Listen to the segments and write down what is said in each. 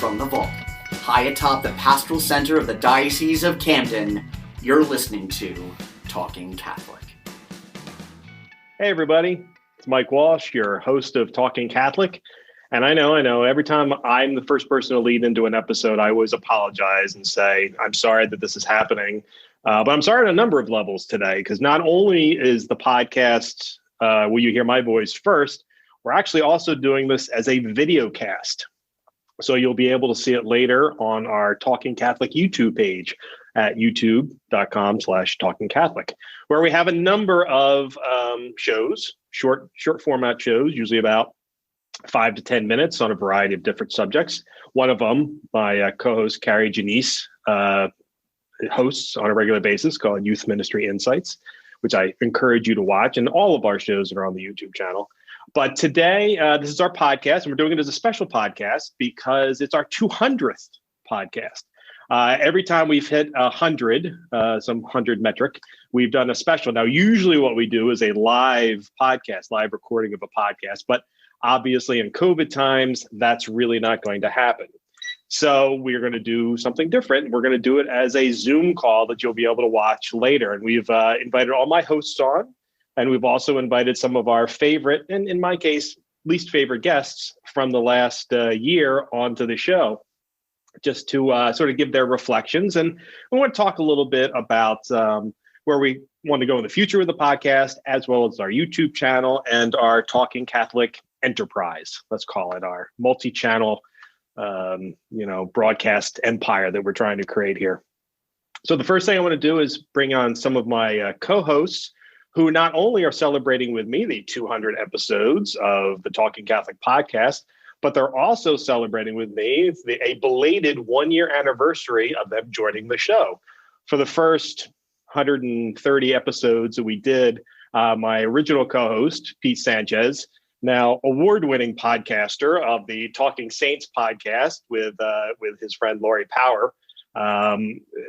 from the vault, high atop the pastoral center of the Diocese of Camden, you're listening to Talking Catholic. Hey everybody, it's Mike Walsh, your host of Talking Catholic. And I know, every time I'm the first person to lead into an episode, I always apologize and say, I'm sorry that this is happening. But I'm sorry on a number of levels today, because not only is the podcast where you hear my voice first, we're actually also doing this as a video cast. So you'll be able to see it later on our Talking Catholic YouTube page at youtube.com/Talking Catholic, where we have a number of shows, short format shows, usually about 5 to 10 minutes on a variety of different subjects. One of them, my co-host Kari Janisse hosts on a regular basis, called Youth Ministry Insights, which I encourage you to watch, and all of our shows are on the YouTube channel. But today, this is our podcast, and we're doing it as a special podcast because it's our 200th podcast. Every time we've hit 100, some 100 metric, we've done a special. Now, usually what we do is a live podcast, live recording of a podcast, but obviously in COVID times, that's really not going to happen. So we're going to do something different. We're going to do it as a Zoom call that you'll be able to watch later. And we've invited all my hosts on, and we've also invited some of our favorite, and in my case, least favorite guests from the last year onto the show, just to sort of give their reflections. And we want to talk a little bit about where we want to go in the future with the podcast, as well as our YouTube channel and our Talking Catholic enterprise. Let's call it our multi-channel broadcast empire that we're trying to create here. So the first thing I want to do is bring on some of my co-hosts who not only are celebrating with me the 200 episodes of the Talking Catholic podcast, but they're also celebrating with me a belated 1-year anniversary of them joining the show. For the first 130 episodes that we did, my original co-host, Pete Sanchez, now award-winning podcaster of the Talking Saints podcast with his friend Lori Power.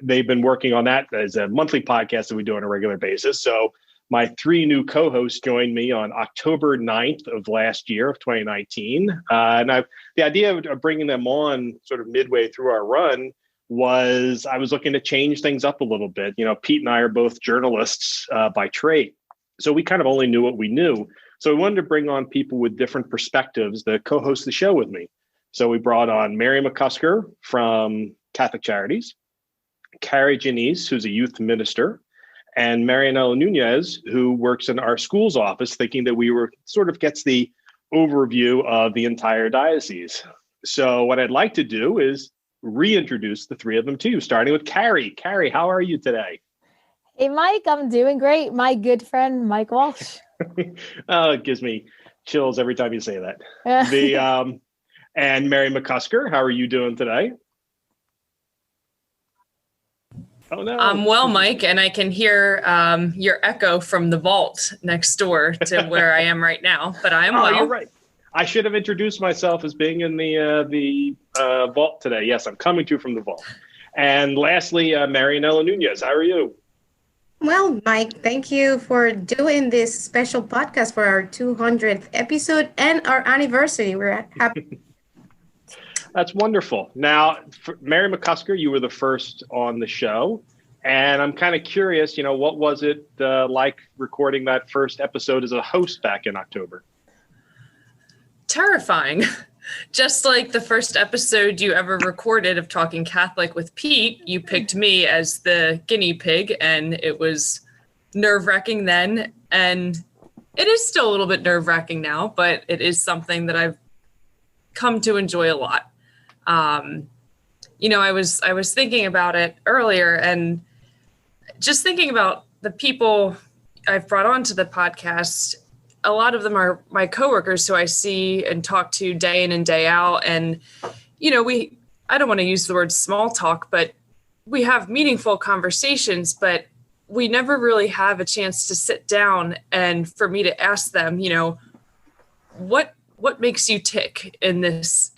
They've been working on that as a monthly podcast that we do on a regular basis. So my 3 new co-hosts joined me on October 9th of last year of 2019. The idea of bringing them on sort of midway through our run was I was looking to change things up a little bit. You know, Pete and I are both journalists by trade, so we kind of only knew what we knew. So we wanted to bring on people with different perspectives that co-host the show with me. So we brought on McCusker from Catholic Charities, Kari Janisse, who's a youth minister, and Marianela Nunez, who works in our school's office, thinking that we were sort of gets the overview of the entire diocese. So what I'd like to do is reintroduce the 3 of them to you, starting with Kari. Kari, how are you today? Hey, Mike, I'm doing great. My good friend, Mike Walsh. Oh, it gives me chills every time you say that. And Mary McCusker, how are you doing today? Oh, no. I'm well, Mike, and I can hear your echo from the vault next door to where I am right now, but I am well. You're right. I should have introduced myself as being in the vault today. Yes, I'm coming to you from the vault. And lastly, Marianela Nunez, how are you? Well, Mike, thank you for doing this special podcast for our 200th episode and our anniversary. We're happy. That's wonderful. Now, Mary McCusker, you were the first on the show, and I'm kind of curious, what was it like recording that first episode as a host back in October? Terrifying. Just like the first episode you ever recorded of Talking Catholic with Pete, you picked me as the guinea pig, and it was nerve-wracking then, and it is still a little bit nerve-wracking now, but it is something that I've come to enjoy a lot. I was thinking about it earlier, and just thinking about the people I've brought onto the podcast. A lot of them are my coworkers who I see and talk to day in and day out. And, I don't want to use the word small talk, but we have meaningful conversations, but we never really have a chance to sit down and for me to ask them, what makes you tick in this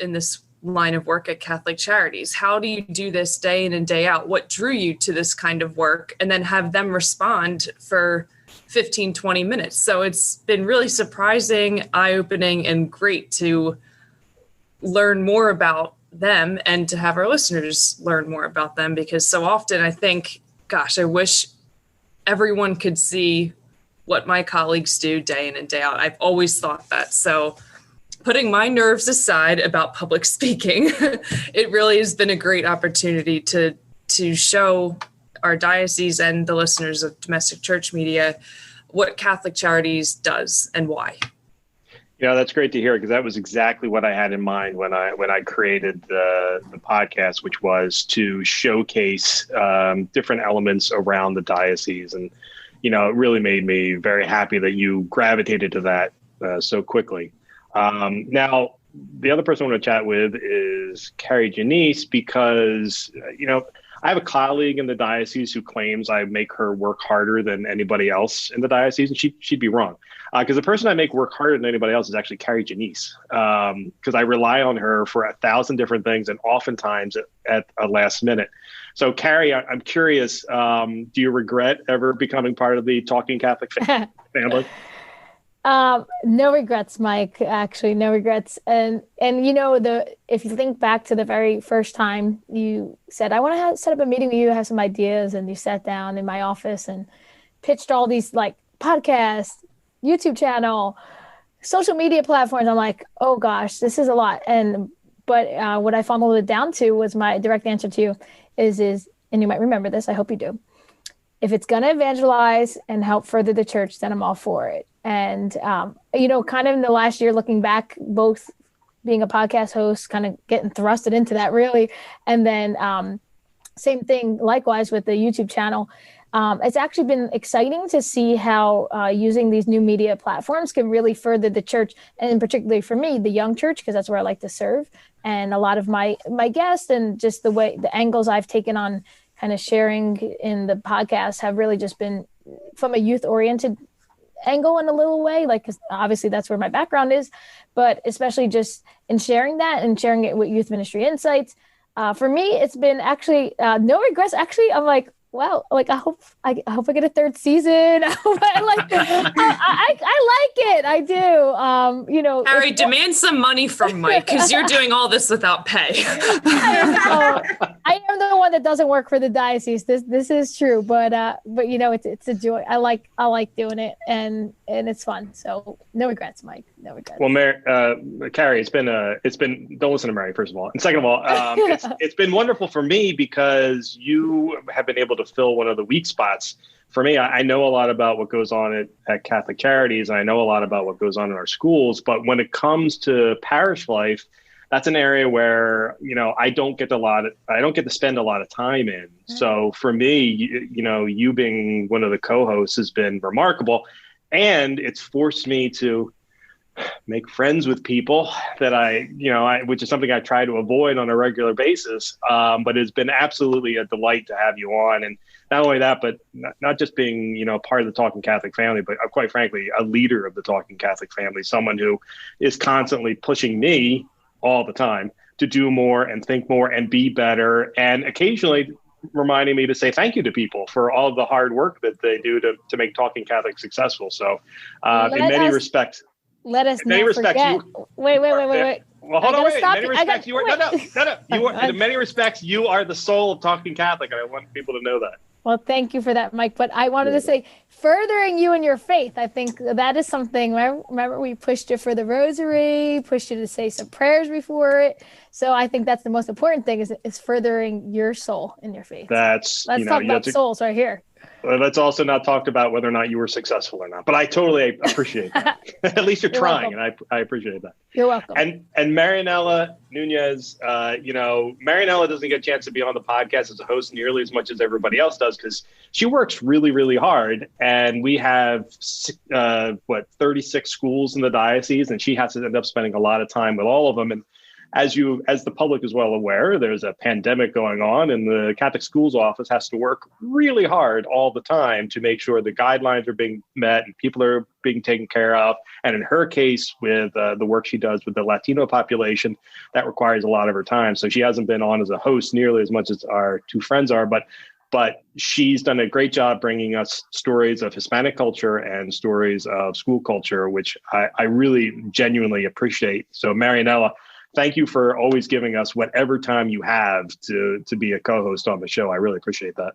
line of work at Catholic Charities? How do you do this day in and day out? What drew you to this kind of work? And then have them respond for 15, 20 minutes. So it's been really surprising, eye-opening, and great to learn more about them and to have our listeners learn more about them, because so often I think, gosh, I wish everyone could see what my colleagues do day in and day out. I've always thought that. So putting my nerves aside about public speaking, it really has been a great opportunity to show our diocese and the listeners of Domestic Church Media what Catholic Charities does and why. Yeah, that's great to hear, because that was exactly what I had in mind when I created the podcast, which was to showcase different elements around the diocese. And, it really made me very happy that you gravitated to that so quickly. Now, the other person I want to chat with is Kari Janisse, because, I have a colleague in the diocese who claims I make her work harder than anybody else in the diocese, and she'd be wrong. Because the person I make work harder than anybody else is actually Kari Janisse, because I rely on her for 1,000 different things, and oftentimes at a last minute. So, Kari, I'm curious, do you regret ever becoming part of the Talking Catholic family? No regrets, Mike, actually, no regrets. And if you think back to the very first time you said, I want to set up a meeting with you, have some ideas, and you sat down in my office and pitched all these podcasts, YouTube channel, social media platforms. I'm like, oh gosh, this is a lot. But what I funneled it down to was my direct answer to you is, and you might remember this, I hope you do. If it's going to evangelize and help further the church, then I'm all for it. And, kind of in the last year, looking back, both being a podcast host, kind of getting thrusted into that really. And then same thing, likewise with the YouTube channel. It's actually been exciting to see how using these new media platforms can really further the church, and particularly for me, the young church, because that's where I like to serve. And a lot of my guests and just the angles I've taken on kind of sharing in the podcast have really just been from a youth-oriented angle in a little way, because obviously that's where my background is, but especially just in sharing that and sharing it with Youth Ministry Insights. For me, it's been actually no regrets. Actually, I'm like, wow, I hope I get a third season. I like it. I do. Harry, demand some money from Mike, because you're doing all this without pay. I am the one that doesn't work for the diocese. This is true, but it's a joy. I like doing it, and it's fun. So no regrets, Mike. No regrets. Well, Kari, it's been don't listen to Mary, first of all, and second of all, it's been wonderful for me because you have been able to fill one of the weak spots for me. I know a lot about what goes on at Catholic Charities, and I know a lot about what goes on in our schools, but when it comes to parish life, that's an area where, I don't get to spend a lot of time in. So for me, you being one of the co-hosts has been remarkable, and it's forced me to make friends with people that which is something I try to avoid on a regular basis. But it's been absolutely a delight to have you on. And not only that, but not just being, part of the Talking Catholic family, but quite frankly, a leader of the Talking Catholic family, someone who is constantly pushing me all the time to do more and think more and be better. And occasionally reminding me to say thank you to people for all of the hard work that they do to make Talking Catholic successful. So in many respects, let us not forget. Wait. Well, hold on, wait. In many respects, you are no. In many respects, you are the soul of Talking Catholic, and I want people to know that. Well, thank you for that, Mike. But I wanted to say, furthering you in your faith, I think that is something. Remember, we pushed you for the rosary, pushed you to say some prayers before it. So I think that's the most important thing is furthering your soul in your faith. Let's talk about souls right here. Well, let's also not talk about whether or not you were successful or not. But I totally appreciate that. At least you're trying, welcome. And I appreciate that. You're welcome. And Marianela Nunez, Marianela doesn't get a chance to be on the podcast as a host nearly as much as everybody else does because she works really, really hard. And we have 36 schools in the diocese, and she has to end up spending a lot of time with all of them. And as the public is well aware, there's a pandemic going on, and the Catholic Schools Office has to work really hard all the time to make sure the guidelines are being met and people are being taken care of. And in her case, with the work she does with the Latino population, that requires a lot of her time. So she hasn't been on as a host nearly as much as our two friends are, but she's done a great job bringing us stories of Hispanic culture and stories of school culture, which I really genuinely appreciate. So Marianela, thank you for always giving us whatever time you have to be a co-host on the show. I really appreciate that.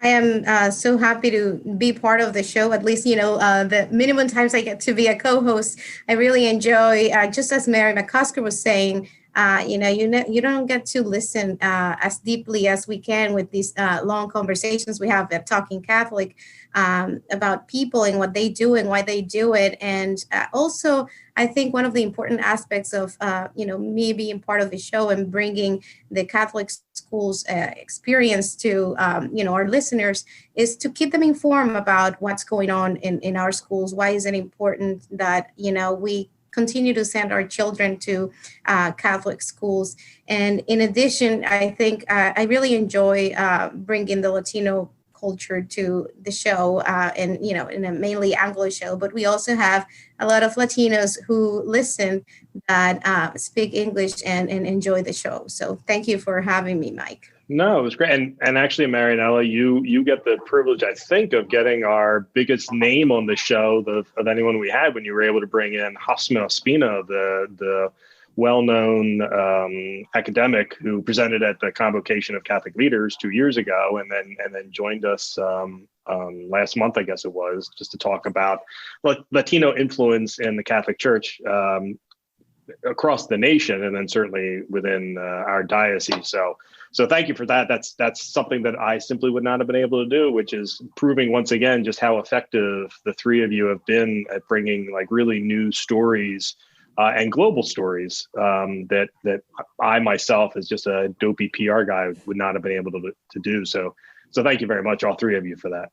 I am so happy to be part of the show. At least, the minimum times I get to be a co-host, I really enjoy. Just as Mary McCusker was saying, you don't get to listen as deeply as we can with these long conversations we have at Talking Catholic about people and what they do and why they do it. And also, I think one of the important aspects of, me being part of the show and bringing the Catholic schools experience to, our listeners is to keep them informed about what's going on in our schools. Why is it important that, we continue to send our children to Catholic schools? And in addition, I think I really enjoy bringing the Latino culture to the show and, in a mainly Anglo show, but we also have a lot of Latinos who listen that speak English and enjoy the show. So thank you for having me, Mike. No, it was great. And actually, Marianela, you get the privilege, I think, of getting our biggest name on the show of anyone we had when you were able to bring in Hosmer Ospina, the well-known academic who presented at the Convocation of Catholic Leaders 2 years ago, and then joined us last month, I guess it was, just to talk about Latino influence in the Catholic Church across the nation, and then certainly within our diocese. So thank you for that. That's something that I simply would not have been able to do, which is proving once again just how effective the three of you have been at bringing really new stories and global stories that I myself, as just a dopey PR guy, would not have been able to do. So thank you very much, all three of you, for that.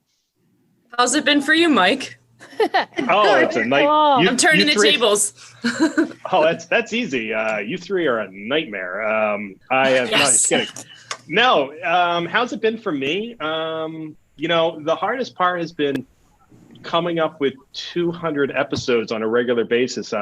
How's it been for you, Mike? It's a night. I'm turning the tables. That's easy. You three are a nightmare. No, just kidding. No, how's it been for me? The hardest part has been coming up with 200 episodes on a regular basis.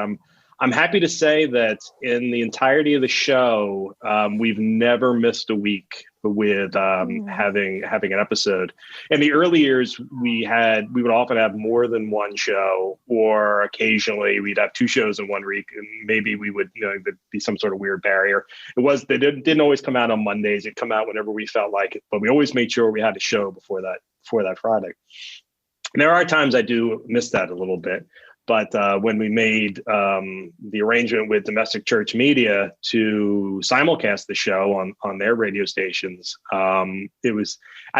I'm happy to say that in the entirety of the show, we've never missed a week with having an episode. In the early years, we would often have more than one show, or occasionally we'd have two shows in 1 week, and maybe we would, there'd be some sort of weird barrier. They didn't always come out on Mondays. It'd come out whenever we felt like it, but we always made sure we had a show before that Friday. And there are times I do miss that a little bit. But when we made the arrangement with Domestic Church Media to simulcast the show on their radio stations, I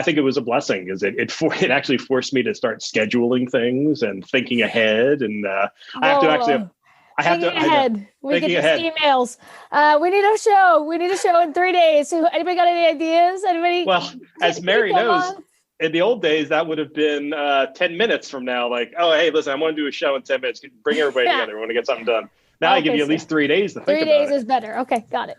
think it was a blessing, because it actually forced me to start scheduling things and thinking ahead. And I have to ahead. We get these emails. We need a show. We need a show in 3 days. So anybody got any ideas? Anybody? Well, as Mary knows, in the old days, that would have been 10 minutes from now. Like, oh, hey, listen, I want to do a show in 10 minutes. Bring everybody together. We want to get something done. Now I give you at least 3 days to think about it. 3 days is better. Okay, got it.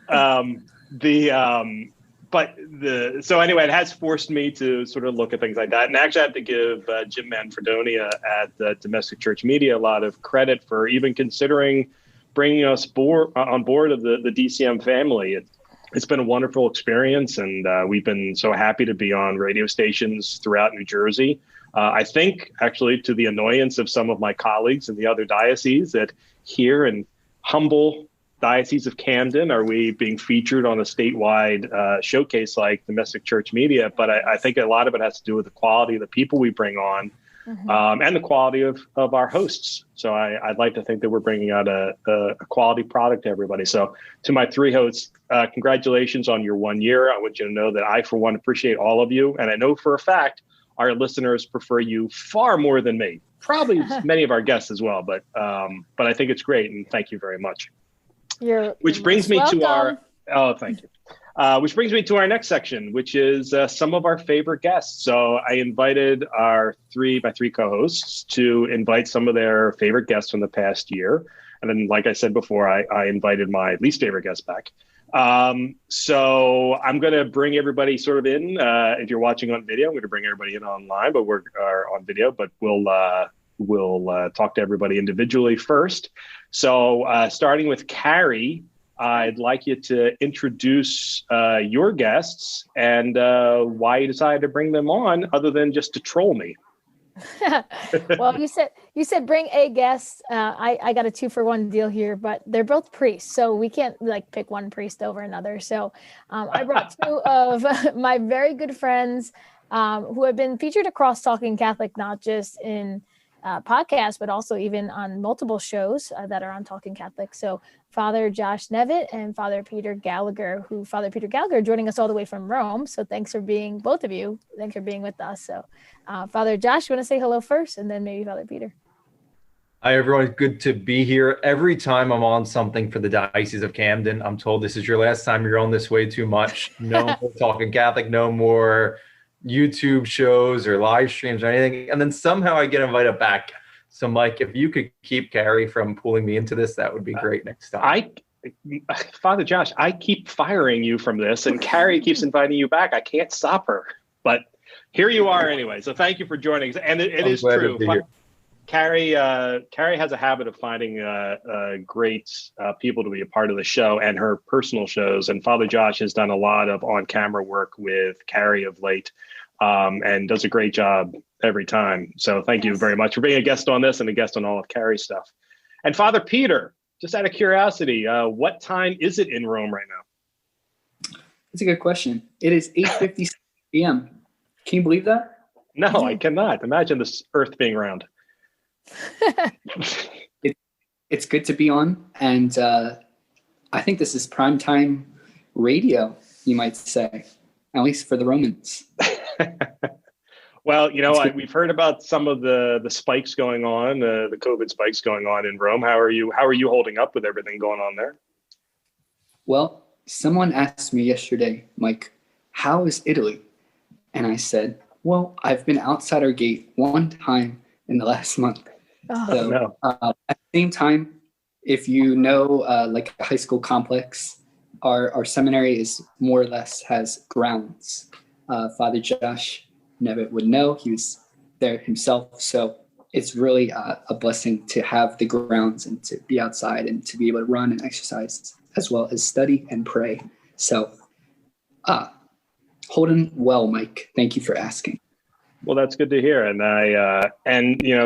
So anyway, it has forced me to sort of look at things like that. And actually, I have to give Jim Manfredonia at the Domestic Church Media a lot of credit for even considering bringing us on board of the DCM family. It's been a wonderful experience, and we've been so happy to be on radio stations throughout New Jersey. I think, actually, to the annoyance of some of my colleagues in the other dioceses, that here in humble Diocese of Camden are we being featured on a statewide showcase like Domestic Church Media. But I think a lot of it has to do with the quality of the people we bring on, and the quality of our hosts. So I'd like to think that we're bringing out a quality product to everybody. So to my three hosts, congratulations on your 1 year. I want you to know that I, for one, appreciate all of you. And I know for a fact our listeners prefer you far more than me. Probably many of our guests as well. But I think it's great. And thank you very much. Which brings me to our next section, which is some of our favorite guests. So I invited my three co-hosts to invite some of their favorite guests from the past year. And then, like I said before, I invited my least favorite guest back. So I'm going to bring everybody sort of in. If you're watching on video, I'm going to bring everybody in online, but we're on video, but we'll talk to everybody individually first. So starting with Kari, I'd like you to introduce your guests and why you decided to bring them on, other than just to troll me. Well, you said bring a guest. I got a 2-for-1 deal here, but they're both priests, so we can't like pick one priest over another. So I brought 2 of my very good friends who have been featured across Talking Catholic, not just in podcasts, but also even on multiple shows that are on Talking Catholic. So Father Josh Nevitt and Father Peter Gallagher, Father Peter Gallagher joining us all the way from Rome. So thanks for being, both of you, thanks for being with us. So Father Josh, you want to say hello first, and then maybe Father Peter? Hi, everyone. Good to be here. Every time I'm on something for the Diocese of Camden, I'm told this is your last time. You're on this way too much. No more Talking Catholic, no more YouTube shows or live streams or anything. And then somehow I get invited back. So Mike, if you could keep Kari from pulling me into this, that would be great next time. Father Josh, I keep firing you from this and Kari keeps inviting you back. I can't stop her, but here you are anyway. So thank you for joining us. And it is true. Kari has a habit of finding great people to be a part of the show and her personal shows. And Father Josh has done a lot of on-camera work with Kari of late, and does a great job every time. So thank you very much for being a guest on this and a guest on all of Kari's stuff. And Father Peter, just out of curiosity, what time is it in Rome right now? That's a good question. It is 8:56 p.m. Can you believe that? No, I cannot. Imagine this Earth being round. It's good to be on, and I think this is primetime radio, you might say, at least for the Romans. Well, we've heard about some of the spikes going on, the COVID spikes going on in Rome. How are you holding up with everything going on there? Well, someone asked me yesterday, Mike, how is Italy? And I said, well, I've been outside our gate one time in the last month. So, no. At the same time, if you know, like a high school complex, our seminary is more or less has grounds. Father Josh Nevitt would know, he was there himself. So it's really a blessing to have the grounds and to be outside and to be able to run and exercise as well as study and pray. So holding well, Mike. Thank you for asking. Well, that's good to hear. And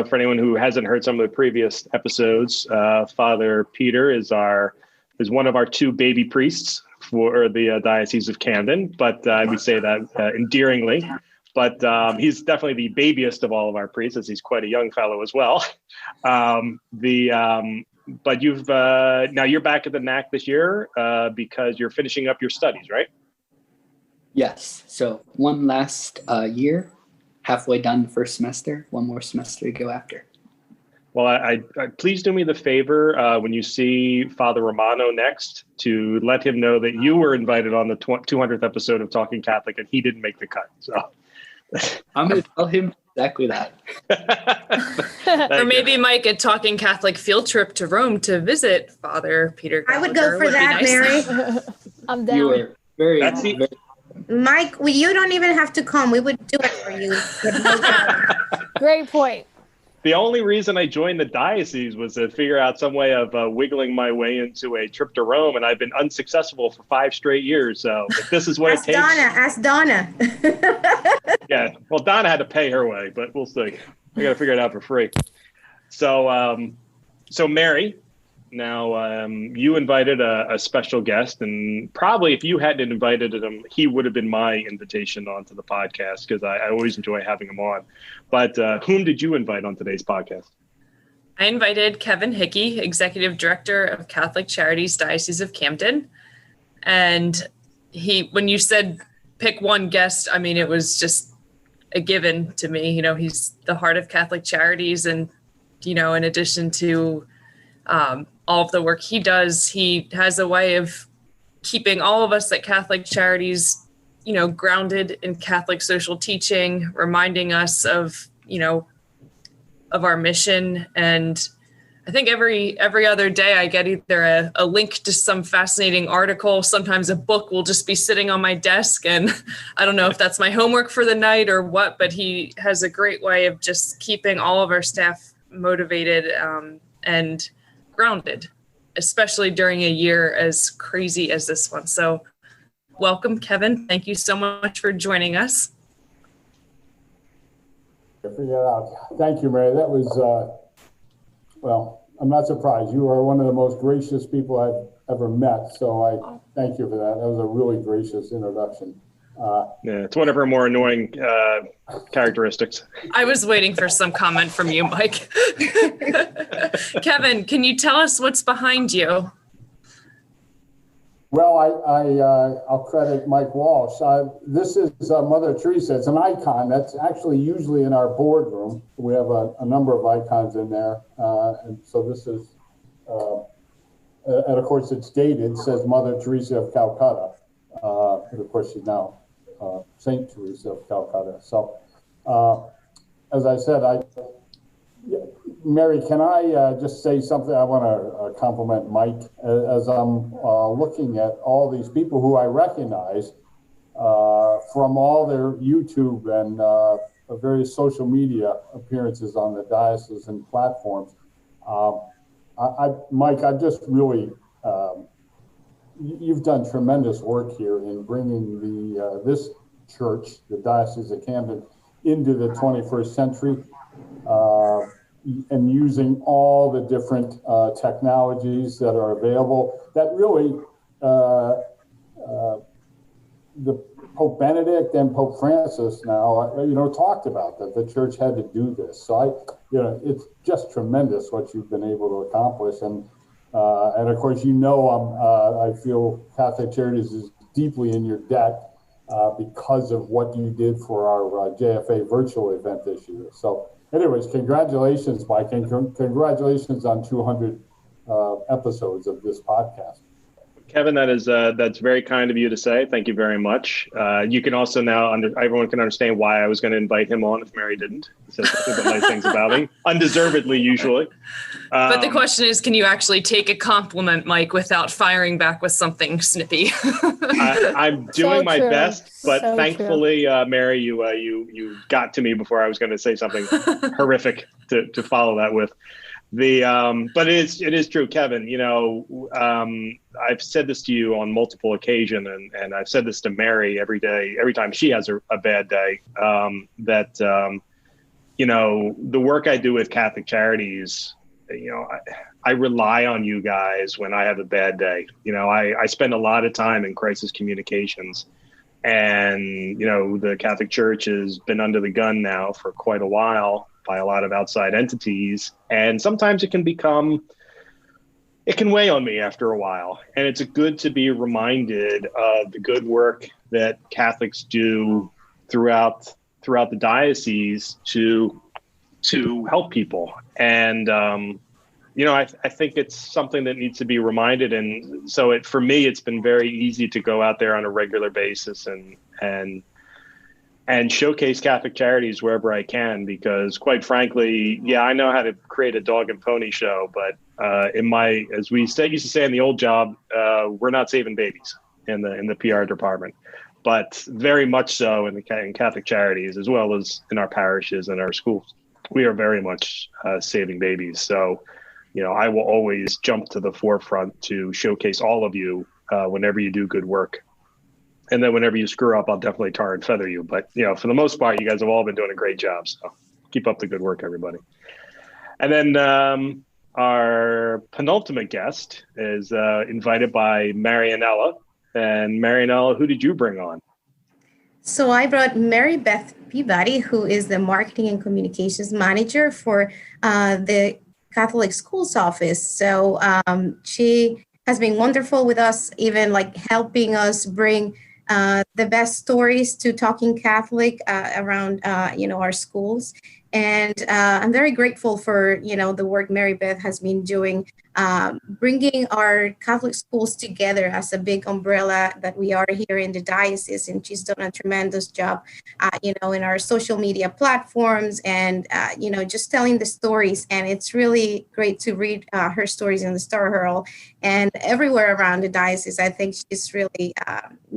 for anyone who hasn't heard some of the previous episodes, Father Peter is one of our 2 baby priests for the Diocese of Camden, but we say that endearingly. But he's definitely the babiest of all of our priests, as he's quite a young fellow as well. But you've now you're back at the NAC this year because you're finishing up your studies, right? Yes. So one last year. Halfway done the first semester, one more semester to go after. Well, I please do me the favor when you see Father Romano next to let him know that you were invited on the 200th episode of Talking Catholic and he didn't make the cut. So I'm going to tell him exactly that. Or maybe Mike, a Talking Catholic field trip to Rome to visit Father Peter Gallagher. I would go for that, nice. Mary. I'm down. You are very Mike, you don't even have to come. We would do it for you. Great point. The only reason I joined the diocese was to figure out some way of wiggling my way into a trip to Rome, and I've been unsuccessful for 5 straight years. So if this is what it takes. Ask Donna. Yeah, well, Donna had to pay her way, but we'll see. I got to figure it out for free. So, Mary, now you invited a special guest, and probably if you hadn't invited him, he would have been my invitation onto the podcast because I always enjoy having him on. But whom did you invite on today's podcast? I invited Kevin Hickey, Executive Director of Catholic Charities, Diocese of Camden. And when you said pick one guest, I mean, it was just a given to me. He's the heart of Catholic Charities. And, in addition to all of the work he does, he has a way of keeping all of us at Catholic Charities, grounded in Catholic social teaching, reminding us of our mission. And I think every other day I get either a link to some fascinating article. Sometimes a book will just be sitting on my desk, and I don't know if that's my homework for the night or what, but he has a great way of just keeping all of our staff motivated and grounded, especially during a year as crazy as this one. So welcome, Kevin. Thank you so much for joining us. figured it out. Thank you, Mary. That was, well, I'm not surprised. You are one of the most gracious people I've ever met. So I thank you for that. That was a really gracious introduction. Yeah, it's one of her more annoying characteristics. I was waiting for some comment from you, Mike. Kevin, can you tell us what's behind you? Well, I'll credit Mike Walsh. This is Mother Teresa. It's an icon that's actually usually in our boardroom. We have a number of icons in there. And so this is, and of course it's dated, it says Mother Teresa of Calcutta. And of course she's now Saint Teresa of Calcutta. So as I said, Mary, can I just say something? I want to compliment Mike as I'm looking at all these people who I recognize from all their YouTube and various social media appearances on the diocese and platforms. Mike, I just really, you've done tremendous work here in bringing this church, the Diocese of Camden, into the 21st century. And using all the different technologies that are available that really the Pope Benedict and Pope Francis now, talked about that the church had to do this. So it's just tremendous what you've been able to accomplish. And of course, I feel Catholic Charities is deeply in your debt because of what you did for our JFA virtual event this year. So anyways, congratulations, Mike, and congratulations on 200 episodes of this podcast. Kevin, that's very kind of you to say. Thank you very much. You can also now, everyone can understand why I was going to invite him on if Mary didn't. He says some nice things about me, undeservedly usually. But the question is, can you actually take a compliment, Mike, without firing back with something snippy? I'm doing my best, but So thankfully, Mary, you got to me before I was going to say something horrific to follow that with. But it is true, Kevin. I've said this to you on multiple occasions, and I've said this to Mary every time she has a bad day. The work I do with Catholic Charities, I rely on you guys when I have a bad day. I spend a lot of time in crisis communications, and the Catholic Church has been under the gun now for quite a while by a lot of outside entities. And sometimes it can weigh on me after a while. And it's good to be reminded of the good work that Catholics do throughout the diocese to help people. And, I think it's something that needs to be reminded. And so for me, it's been very easy to go out there on a regular basis and showcase Catholic Charities wherever I can, because quite frankly, I know how to create a dog and pony show, but as we used to say in the old job, we're not saving babies in the PR department, but very much so in Catholic Charities, as well as in our parishes and our schools. We are very much saving babies. So, I will always jump to the forefront to showcase all of you whenever you do good work. And then whenever you screw up, I'll definitely tar and feather you. But, for the most part, you guys have all been doing a great job. So keep up the good work, everybody. And then our penultimate guest is invited by Marianela. And Marianela, who did you bring on? So I brought Mary Beth Peabody, who is the Marketing and Communications Manager for the Catholic Schools Office. So she has been wonderful with us, even helping us bring the best stories to Talking Catholic around, our schools. And I'm very grateful for, the work Mary Beth has been doing, bringing our Catholic schools together as a big umbrella that we are here in the diocese. And she's done a tremendous job, in our social media platforms and, just telling the stories. And it's really great to read her stories in the Star Herald and everywhere around the diocese. I think she's really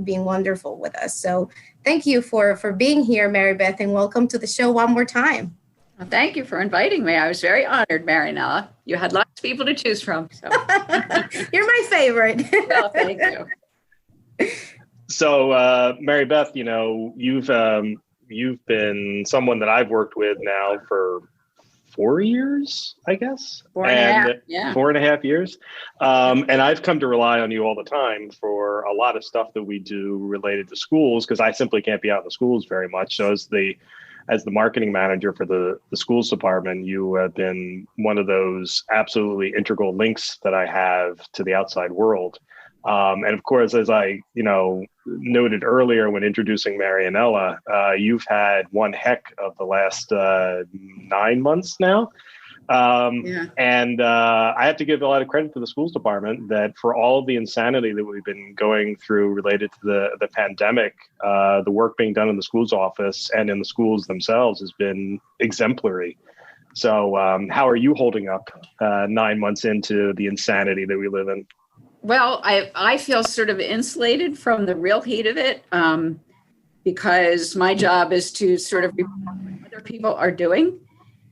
being wonderful with us. So thank you for being here, Mary Beth, and welcome to the show one more time. Well, thank you for inviting me. I was very honored, Marianela. You had lots of people to choose from. So. You're my favorite. Well, thank you. So, Mary Beth, you've you've been someone that I've worked with now for 4 years, I guess. 4.5, yeah. 4.5 years. And I've come to rely on you all the time for a lot of stuff that we do related to schools, because I simply can't be out in the schools very much. So as the marketing manager for the schools department, you have been one of those absolutely integral links that I have to the outside world. And of course, as I, noted earlier when introducing Marianela, you've had one heck of the last 9 months now. And I have to give a lot of credit to the schools department that for all of the insanity that we've been going through related to the pandemic, the work being done in the schools office and in the schools themselves has been exemplary. So how are you holding up 9 months into the insanity that we live in? Well, I feel sort of insulated from the real heat of it because my job is to sort of report what other people are doing.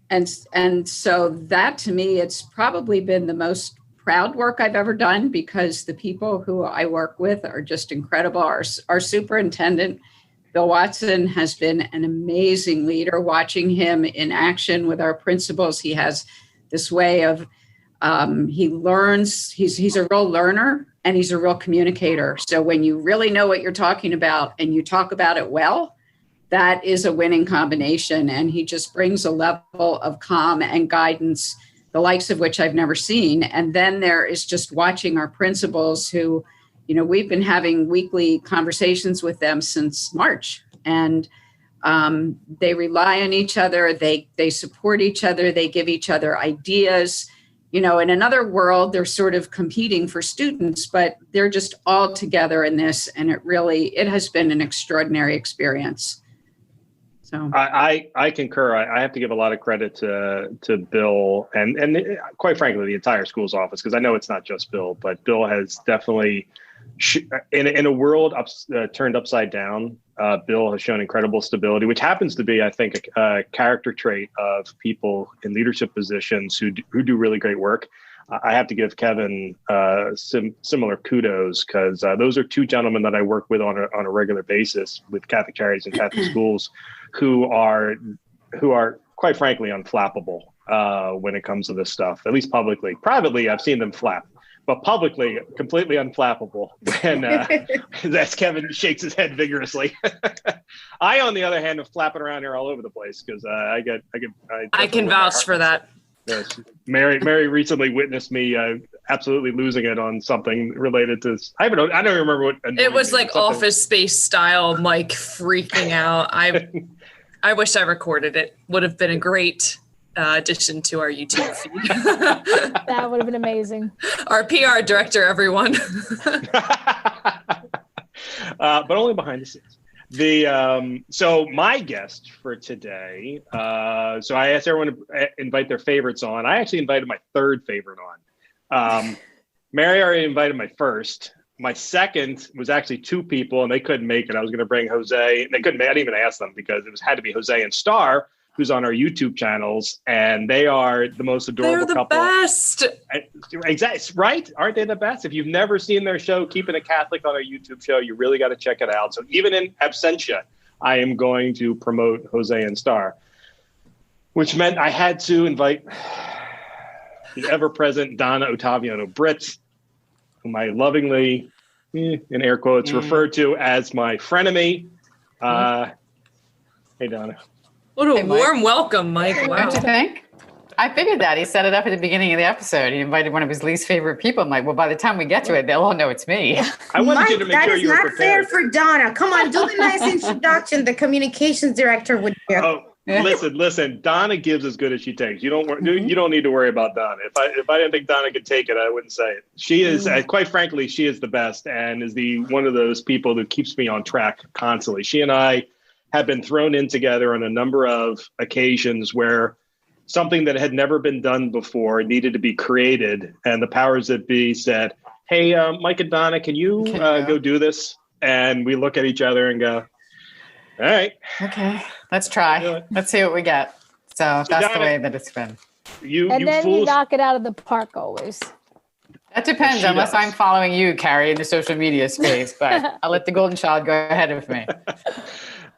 And so that, to me, it's probably been the most proud work I've ever done, because the people who I work with are just incredible. Our superintendent, Bill Watson, has been an amazing leader. Watching him in action with our principals, he has this way of he learns. He's a real learner, and he's a real communicator. So when you really know what you're talking about and you talk about it well, that is a winning combination. And he just brings a level of calm and guidance, the likes of which I've never seen. And then there is just watching our principals who, we've been having weekly conversations with them since March. And they rely on each other. They support each other. They give each other ideas. In another world, they're sort of competing for students, but they're just all together in this. And it has been an extraordinary experience. So I concur. I have to give a lot of credit to Bill and quite frankly, the entire schools office, because I know it's not just Bill, but Bill has definitely, in a world turned upside down, Bill has shown incredible stability, which happens to be, I think, a character trait of people in leadership positions who do really great work. I have to give Kevin similar kudos, because those are two gentlemen that I work with on a regular basis with Catholic Charities and Catholic schools, who are quite frankly unflappable when it comes to this stuff. At least publicly. Privately, I've seen them flap, but publicly, completely unflappable. And as Kevin shakes his head vigorously. I, on the other hand, am flapping around here all over the place, because I can vouch for that. Yes. Mary recently witnessed me absolutely losing it on something related to. I don't remember what it was, like Office Space style, Mike freaking out. I wish I recorded it. Would have been a great addition to our YouTube feed. That would have been amazing. Our PR director, everyone. But only behind the scenes. So my guest for today, so I asked everyone to invite their favorites on. I actually invited my third favorite on. Mary already invited my first. My second was actually two people, and they couldn't make it. I was going to bring Jose. They couldn't. I didn't even ask them, because had to be Jose and Star, who's on our YouTube channels, and they are the most adorable couple. They're the best. Exactly, right? Aren't they the best? If you've never seen their show, Keeping It Catholic, on our YouTube show, you really got to check it out. So even in absentia, I am going to promote Jose and Star, which meant I had to invite the ever-present Donna Ottaviano-Britt, whom I lovingly, in air quotes, refer to as my frenemy. Hey, Donna. What a warm welcome, Mike. Wow. Don't you think? I figured that. He set it up at the beginning of the episode. He invited one of his least favorite people. I'm like, well, by the time we get to it, they'll all know it's me. I wanted you to make sure you were prepared. That is not fair for Donna. Come on, do the nice introduction the communications director would do. Oh, listen. Donna gives as good as she takes. You don't need to worry about Donna. If I didn't think Donna could take it, I wouldn't say it. She is, quite frankly, she is the best, and is one of those people that keeps me on track constantly. She and I have been thrown in together on a number of occasions where something that had never been done before needed to be created. And the powers that be said, hey, Mike and Donna, can you go do this? And we look at each other and go, all right. Okay, let's try. Let's see what we get. So that's the way that it's been. You knock it out of the park always. That depends, unless I'm following you, Kari, in the social media space. But I'll let the golden child go ahead of me.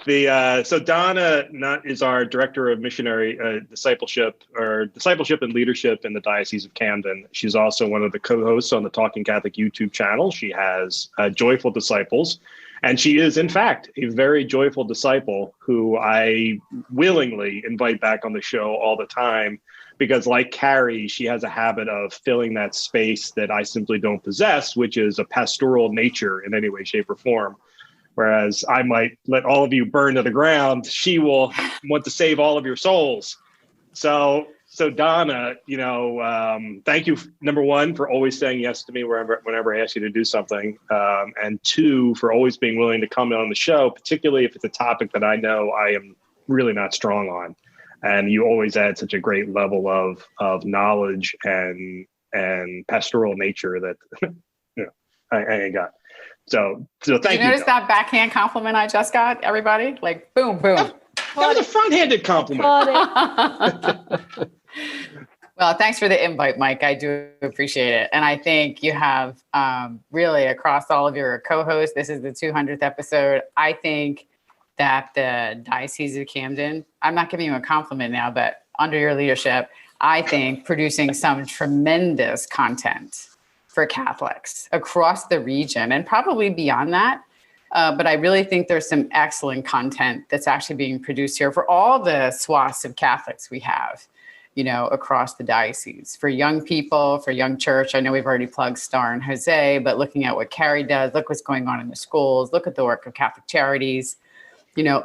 So Donna is our director of missionary discipleship and leadership in the Diocese of Camden. She's also one of the co-hosts on the Talking Catholic YouTube channel. She has Joyful Disciples, and she is, in fact, a very joyful disciple who I willingly invite back on the show all the time, because like Kari, she has a habit of filling that space that I simply don't possess, which is a pastoral nature in any way, shape, or form. Whereas I might let all of you burn to the ground, she will want to save all of your souls. So Donna, thank you, number one, for always saying yes to me whenever I ask you to do something. And two, for always being willing to come on the show, particularly if it's a topic that I know I am really not strong on. And you always add such a great level of knowledge and pastoral nature that I ain't got. So thank you. Did you notice that backhand compliment I just got, everybody? Like, boom, boom. That was a front-handed compliment. Well, thanks for the invite, Mike. I do appreciate it. And I think you have really across all of your co-hosts, this is the 200th episode. I think that the Diocese of Camden, I'm not giving you a compliment now, but under your leadership, I think producing some tremendous content for Catholics across the region and probably beyond that. But I really think there's some excellent content that's actually being produced here for all the swaths of Catholics we have, across the diocese. For young people, for young church, I know we've already plugged Star and Jose, but looking at what Kari does, look what's going on in the schools, look at the work of Catholic Charities,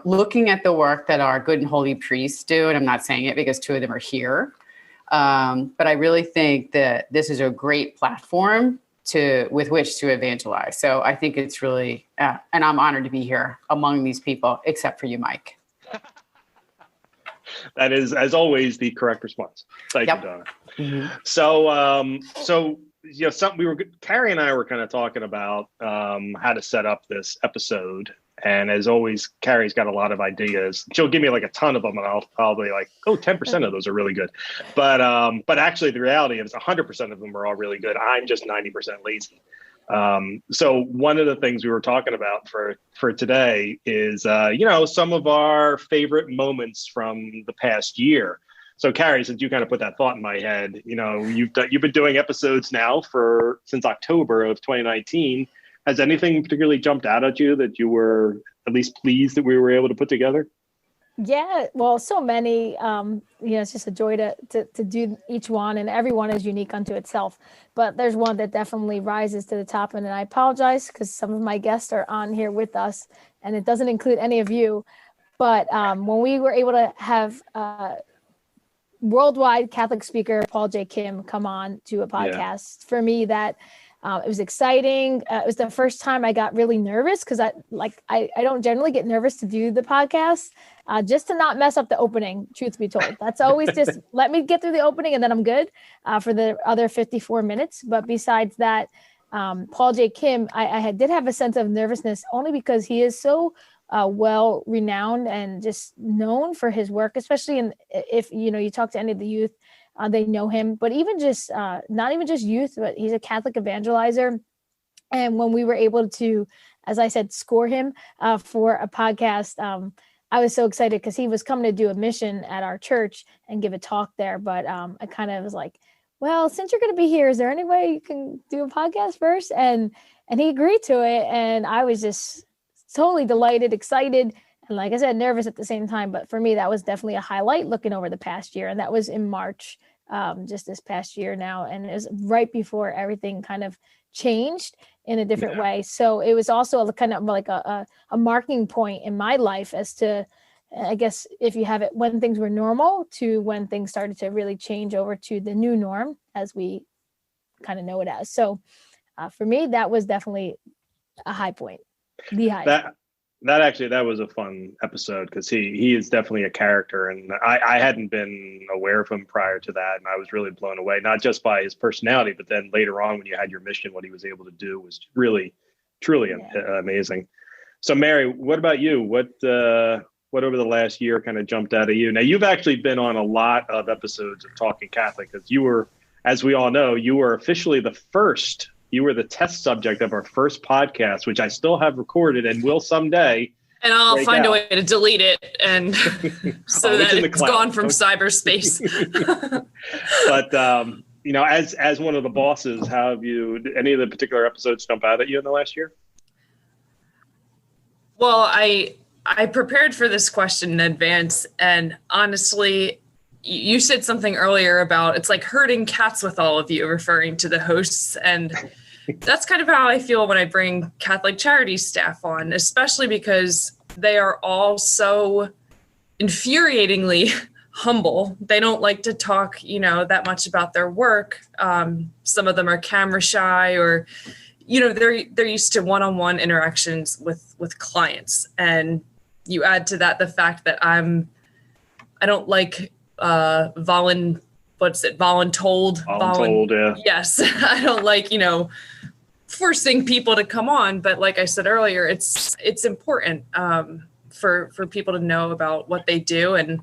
looking at the work that our good and holy priests do. And I'm not saying it because two of them are here. But I really think that this is a great platform with which to evangelize. So I think it's really, and I'm honored to be here among these people, except for you, Mike. That is, as always, the correct response. Thank you, Donna. Mm-hmm. So Kari and I were kind of talking about how to set up this episode. And as always, Kari's got a lot of ideas. She'll give me like a ton of them, and I'll probably 10% of those are really good. But actually, the reality is 100% of them are all really good. I'm just 90% lazy. So one of the things we were talking about for today is, some of our favorite moments from the past year. So Kari, since you kind of put that thought in my head, you've been doing episodes now since October of 2019. Has anything particularly jumped out at you that you were at least pleased that we were able to put together? Yeah, well, so many. It's just a joy to do each one, and every one is unique unto itself. But there's one that definitely rises to the top, and I apologize because some of my guests are on here with us, and it doesn't include any of you. But when we were able to have worldwide Catholic speaker Paul J. Kim come on to a podcast, for me that. It was exciting. It was the first time I got really nervous because I don't generally get nervous to do the podcast, just to not mess up the opening, truth be told. That's always just let me get through the opening and then I'm good for the other 54 minutes. But besides that, Paul J. Kim, I did have a sense of nervousness only because he is so well renowned and just known for his work, especially if you talk to any of the youth. They know him, but even just not even just youth, but he's a Catholic evangelizer. And when we were able to, as I said, score him for a podcast, I was so excited because he was coming to do a mission at our church and give a talk there. But I kind of was like, well, since you're going to be here, is there any way you can do a podcast first? And he agreed to it. And I was just totally delighted, excited. And like I said, nervous at the same time. But for me, that was definitely a highlight looking over the past year. And that was in March, just this past year now. And it was right before everything kind of changed in a different way. So it was also kind of like a marking point in my life as to, I guess, if you have it, when things were normal to when things started to really change over to the new norm as we kind of know it as. So for me, that was definitely a high point. The high. That was a fun episode because he is definitely a character, and I hadn't been aware of him prior to that, and I was really blown away, not just by his personality, but then later on when you had your mission, what he was able to do was really, truly amazing. So Mary, what about you? What over the last year kind of jumped out at you? Now you've actually been on a lot of episodes of Talking Catholic because you were, as we all know, you were officially you were the test subject of our first podcast, which I still have recorded and will someday. And I'll find a way to delete it, and so that it's gone from cyberspace. But as one of the bosses, how have you? Any of the particular episodes jump out at you in the last year? Well, I prepared for this question in advance, and honestly, you said something earlier about it's like herding cats with all of you, referring to the hosts, and that's kind of how I feel when I bring Catholic Charities staff on, especially because they are all so infuriatingly humble. They don't like to talk, that much about their work. Some of them are camera shy, or, they're used to one-on-one interactions with clients. And you add to that the fact that I don't like voluntold. Voluntold, yeah. Yes, I don't like, forcing people to come on, but like I said earlier, it's important for people to know about what they do, and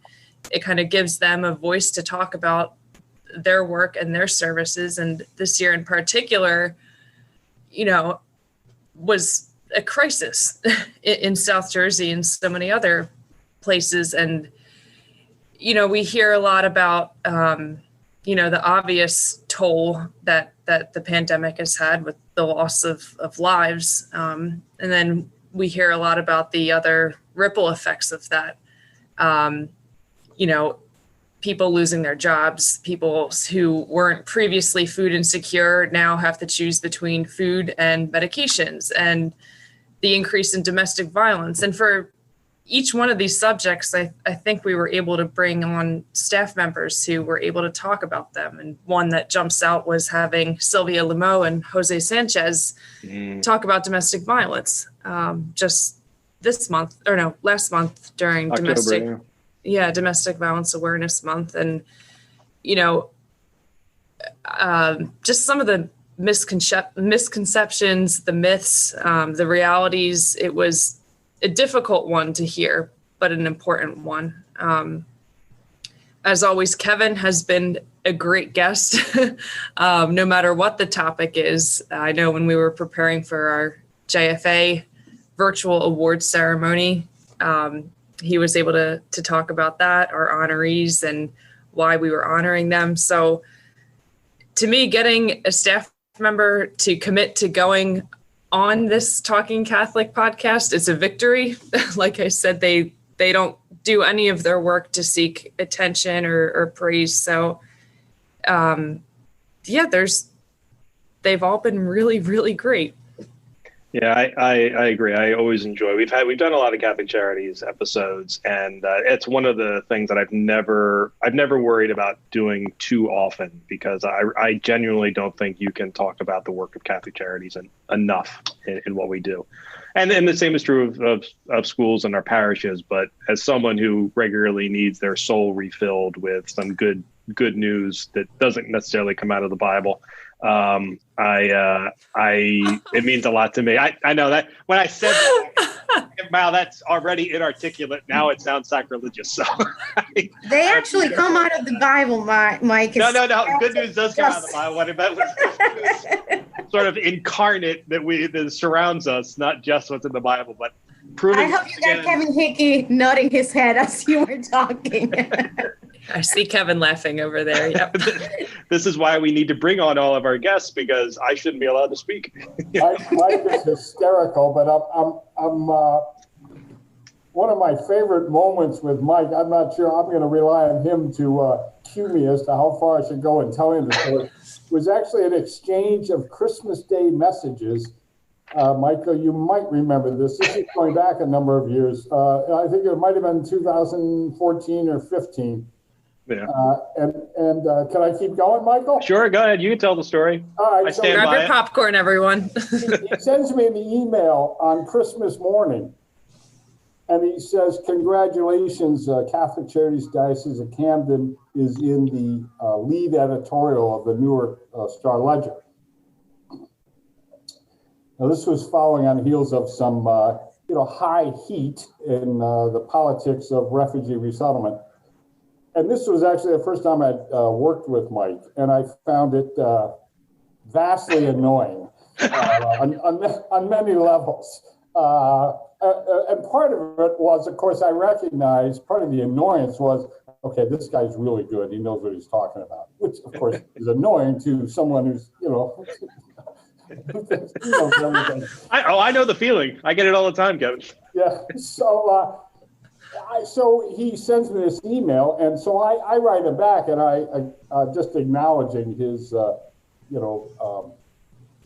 it kind of gives them a voice to talk about their work and their services. And this year in particular, was a crisis in South Jersey and so many other places. And we hear a lot about the obvious toll that the pandemic has had with the loss of lives. And then we hear a lot about the other ripple effects of that. People losing their jobs, people who weren't previously food insecure now have to choose between food and medications, and the increase in domestic violence. And for each one of these subjects, I think we were able to bring on staff members who were able to talk about them. And one that jumps out was having Sylvia Lemo and Jose Sanchez talk about domestic violence just last month during October, Domestic Violence Awareness Month. And, just some of the misconceptions, the myths, the realities. It was a difficult one to hear, but an important one. As always, Kevin has been a great guest, no matter what the topic is. I know when we were preparing for our JFA virtual awards ceremony, he was able to talk about that, our honorees, and why we were honoring them. So to me, getting a staff member to commit to going on this Talking Catholic podcast is a victory. Like I said, they don't do any of their work to seek attention or praise. So they've all been really, really great. Yeah, I agree. I always enjoy. We've done a lot of Catholic Charities episodes, and it's one of the things that I've never worried about doing too often, because I genuinely don't think you can talk about the work of Catholic Charities enough in what we do. And the same is true of schools and our parishes. But as someone who regularly needs their soul refilled with some good news that doesn't necessarily come out of the Bible, it means a lot to me. I know that when I said that, wow, that's already inarticulate. Now it sounds sacrilegious. So they actually come out of the Bible, Mike. No. Good news does come out of the Bible. What about sort of incarnate that surrounds us, not just what's in the Bible, but proving. I hope you got Kevin Hickey nodding his head as you were talking. I see Kevin laughing over there. Yep. This is why we need to bring on all of our guests, because I shouldn't be allowed to speak. Mike is hysterical, but I'm one of my favorite moments with Mike. I'm not sure. I'm going to rely on him to cue me as to how far I should go in telling the story. Was actually an exchange of Christmas Day messages. Michael, you might remember this. This is going back a number of years. I think it might have been 2014 or 15. Yeah. And can I keep going, Michael? Sure, go ahead. You can tell the story. All right. Grab your popcorn, everyone. He sends me an email on Christmas morning, and he says, "Congratulations, Catholic Charities Diocese of Camden is in the lead editorial of the Newark Star Ledger." Now, this was following on the heels of some, high heat in the politics of refugee resettlement. And this was actually the first time I'd worked with Mike, and I found it vastly annoying on many levels. and part of it was, of course, I recognized part of the annoyance was, okay, this guy's really good. He knows what he's talking about, which, of course, is annoying to someone who's, I know the feeling. I get it all the time, Kevin. Yeah. So, so he sends me this email, and so I write him back, and I just acknowledging his,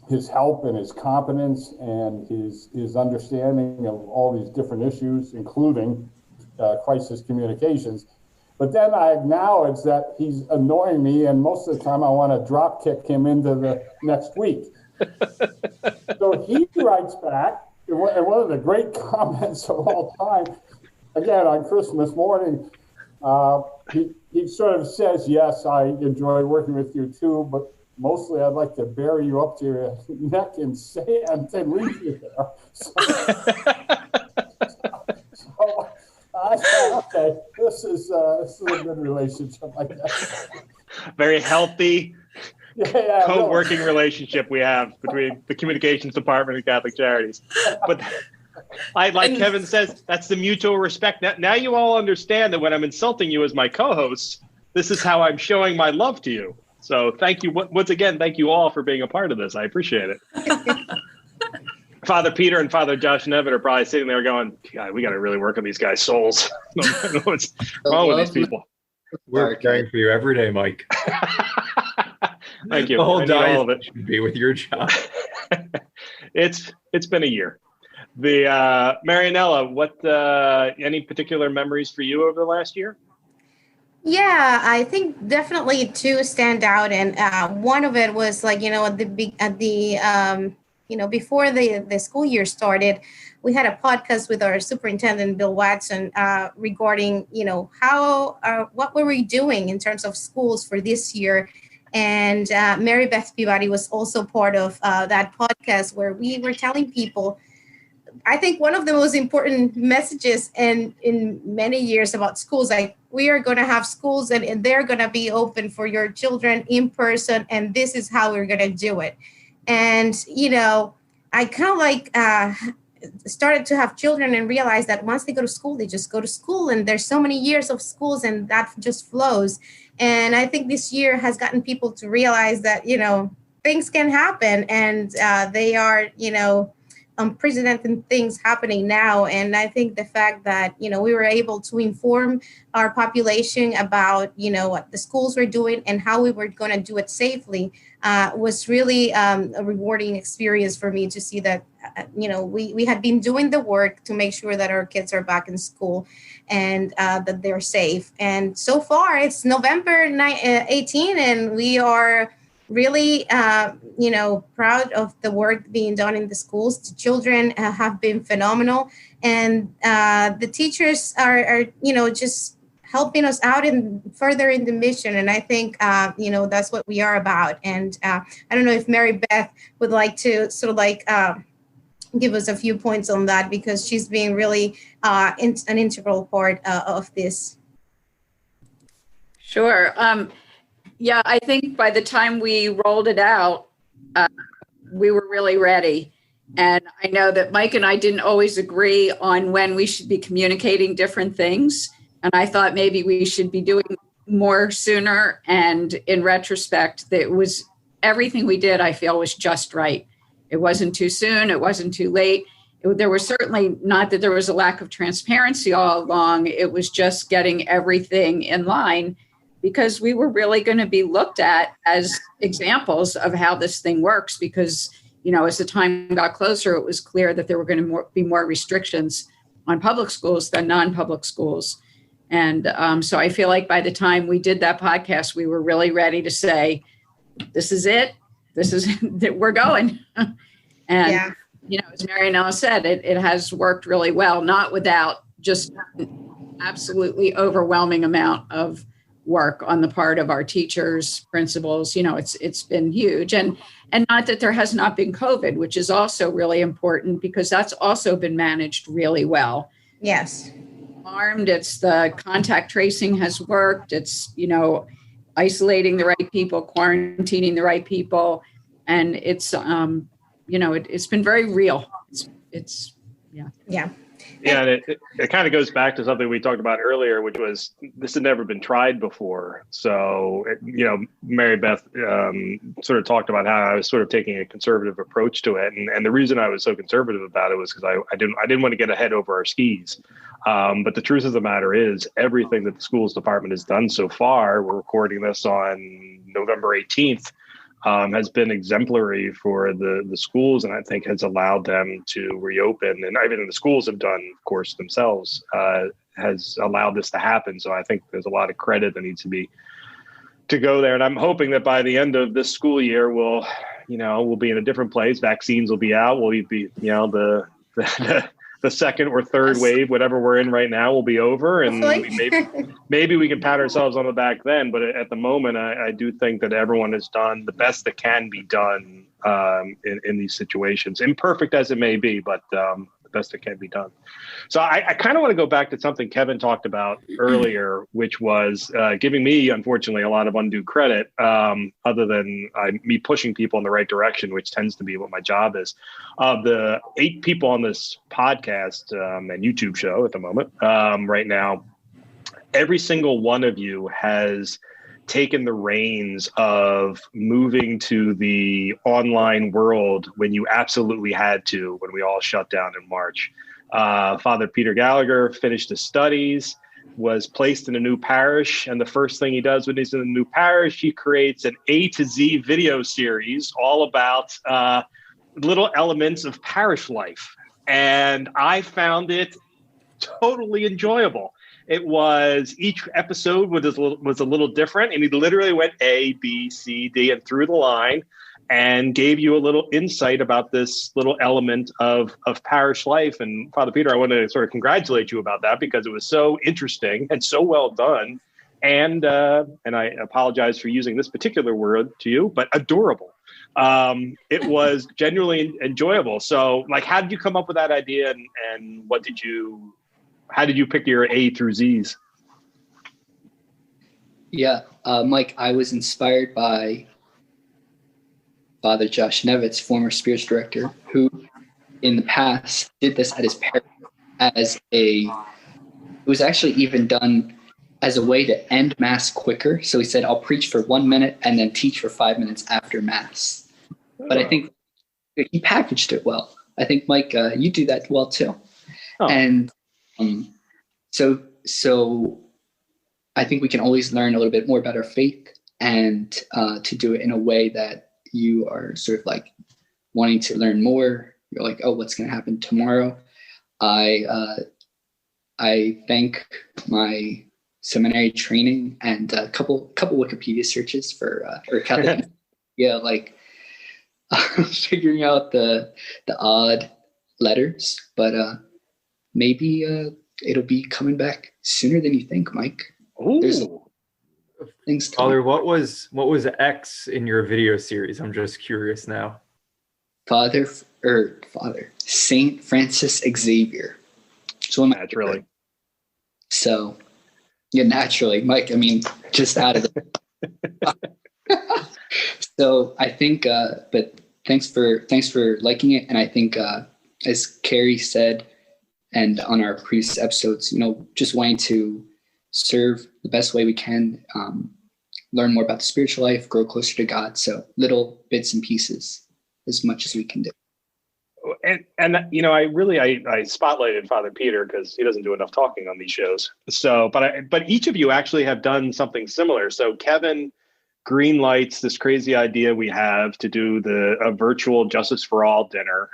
his help and his competence and his understanding of all these different issues, including crisis communications. But then I acknowledge that he's annoying me, and most of the time I want to drop kick him into the next week. So he writes back, and one of the great comments of all time, again on Christmas morning, he sort of says, yes, I enjoy working with you too, but mostly I'd like to bury you up to your neck in sand and leave you there. So I thought, okay, this is a good relationship, I guess. Very healthy co-working really. Relationship we have between the communications department and Catholic Charities. But like Kevin says, that's the mutual respect. Now you all understand that when I'm insulting you as my co-host, this is how I'm showing my love to you. So thank you once again. Thank you all for being a part of this. I appreciate it. Father Peter and Father Josh Nevitt are probably sitting there going, God, we got to really work on these guys' souls. I don't know what's wrong with these people. We're caring for you every day, Mike. Thank you. The whole diet all of it should be with your job. It's been a year. The Marianela, what any particular memories for you over the last year? Yeah, I think definitely two stand out, and one of it was like before the school year started, we had a podcast with our superintendent Bill Watson regarding what were we doing in terms of schools for this year, and Mary Beth Peabody was also part of that podcast where we were telling people. I think one of the most important messages in many years about schools, like we are going to have schools and they're going to be open for your children in person, and this is how we're going to do it. And, I kind of like started to have children and realized that once they go to school, they just go to school, and there's so many years of schools and that just flows. And I think this year has gotten people to realize that, things can happen, and they are, unprecedented things happening now. And I think the fact that, we were able to inform our population about, what the schools were doing and how we were going to do it safely was really a rewarding experience for me to see that, we had been doing the work to make sure that our kids are back in school and that they're safe. And so far it's November 18 and we are really, proud of the work being done in the schools. The children have been phenomenal, and the teachers are just helping us out and further in the mission. And I think, that's what we are about. And I don't know if Mary Beth would like to sort of give us a few points on that, because she's been really an integral part of this. Sure. Yeah, I think by the time we rolled it out, we were really ready. And I know that Mike and I didn't always agree on when we should be communicating different things. And I thought maybe we should be doing more sooner. And in retrospect, that was everything we did, I feel, was just right. It wasn't too soon. It wasn't too late. There was certainly not that there was a lack of transparency all along. It was just getting everything in line, because we were really going to be looked at as examples of how this thing works. Because, as the time got closer, it was clear that there were going to be more restrictions on public schools than non-public schools. And so I feel like by the time we did that podcast, we were really ready to say, this is it. This is we're going. And, as Marianela said, it has worked really well, not without just an absolutely overwhelming amount of work on the part of our teachers, principals. It's been huge. And not that there has not been COVID, which is also really important, because that's also been managed really well. Yes. It's the contact tracing has worked. It's, isolating the right people, quarantining the right people. And it's, it's been very real. It's Yeah. Yeah, and it kind of goes back to something we talked about earlier, which was this had never been tried before. So, Mary Beth sort of talked about how I was sort of taking a conservative approach to it, and the reason I was so conservative about it was because I didn't want to get ahead over our skis. But the truth of the matter is, everything that the schools department has done so far, we're recording this on November 18th. Has been exemplary for the schools, and I think has allowed them to reopen. And everything the schools have done, of course, themselves has allowed this to happen. So I think there's a lot of credit that needs to go there. And I'm hoping that by the end of this school year, we'll be in a different place. Vaccines will be out. We'll be, the second or third wave, whatever we're in right now, will be over, and maybe we can pat ourselves on the back then. But at the moment, I do think that everyone has done the best that can be done in these situations, imperfect as it may be, but the best that can be done. So I kind of want to go back to something Kevin talked about earlier, which was giving me, unfortunately, a lot of undue credit, other than me pushing people in the right direction, which tends to be what my job is. Of the 8 people on this podcast and YouTube show at the moment, right now, every single one of you has taken the reins of moving to the online world when you absolutely had to, when we all shut down in March. Father Peter Gallagher finished his studies, was placed in a new parish, and the first thing he does when he's in a new parish, he creates an A to Z video series all about little elements of parish life. And I found it totally enjoyable. It was, each episode was a little different, and he literally went A, B, C, D, and through the line, and gave you a little insight about this little element of parish life. And Father Peter, I want to sort of congratulate you about that, because it was so interesting and so well done. And I apologize for using this particular word to you, but adorable. It was genuinely enjoyable. So, how did you come up with that idea, and how did you pick your A through Z's? Yeah, Mike, I was inspired by Father Josh Nevitz, former spiritual director, who in the past did this at his parish it was actually even done as a way to end Mass quicker. So he said, I'll preach for 1 minute and then teach for 5 minutes after Mass. But I think he packaged it well. I think, Mike, you do that well too. Oh. And so I think we can always learn a little bit more about our faith, and to do it in a way that you are sort of wanting to learn more. You're like, oh, what's going to happen tomorrow? I thank my seminary training and a couple Wikipedia searches for Catholic. Yeah, figuring out the odd letters, but maybe it'll be coming back sooner than you think, Mike. There's things coming. Father, what was X in your video series? I'm just curious now. Father, Saint Francis Xavier. So naturally. So, yeah, naturally, Mike. I mean, just out of it. So I think, but thanks for liking it, and I think, as Kari said, and on our previous episodes, just wanting to serve the best way we can, learn more about the spiritual life, grow closer to God. So little bits and pieces, as much as we can do. And I spotlighted Father Peter because he doesn't do enough talking on these shows. So, but each of you actually have done something similar. So Kevin greenlights this crazy idea we have to do a virtual Justice for All dinner.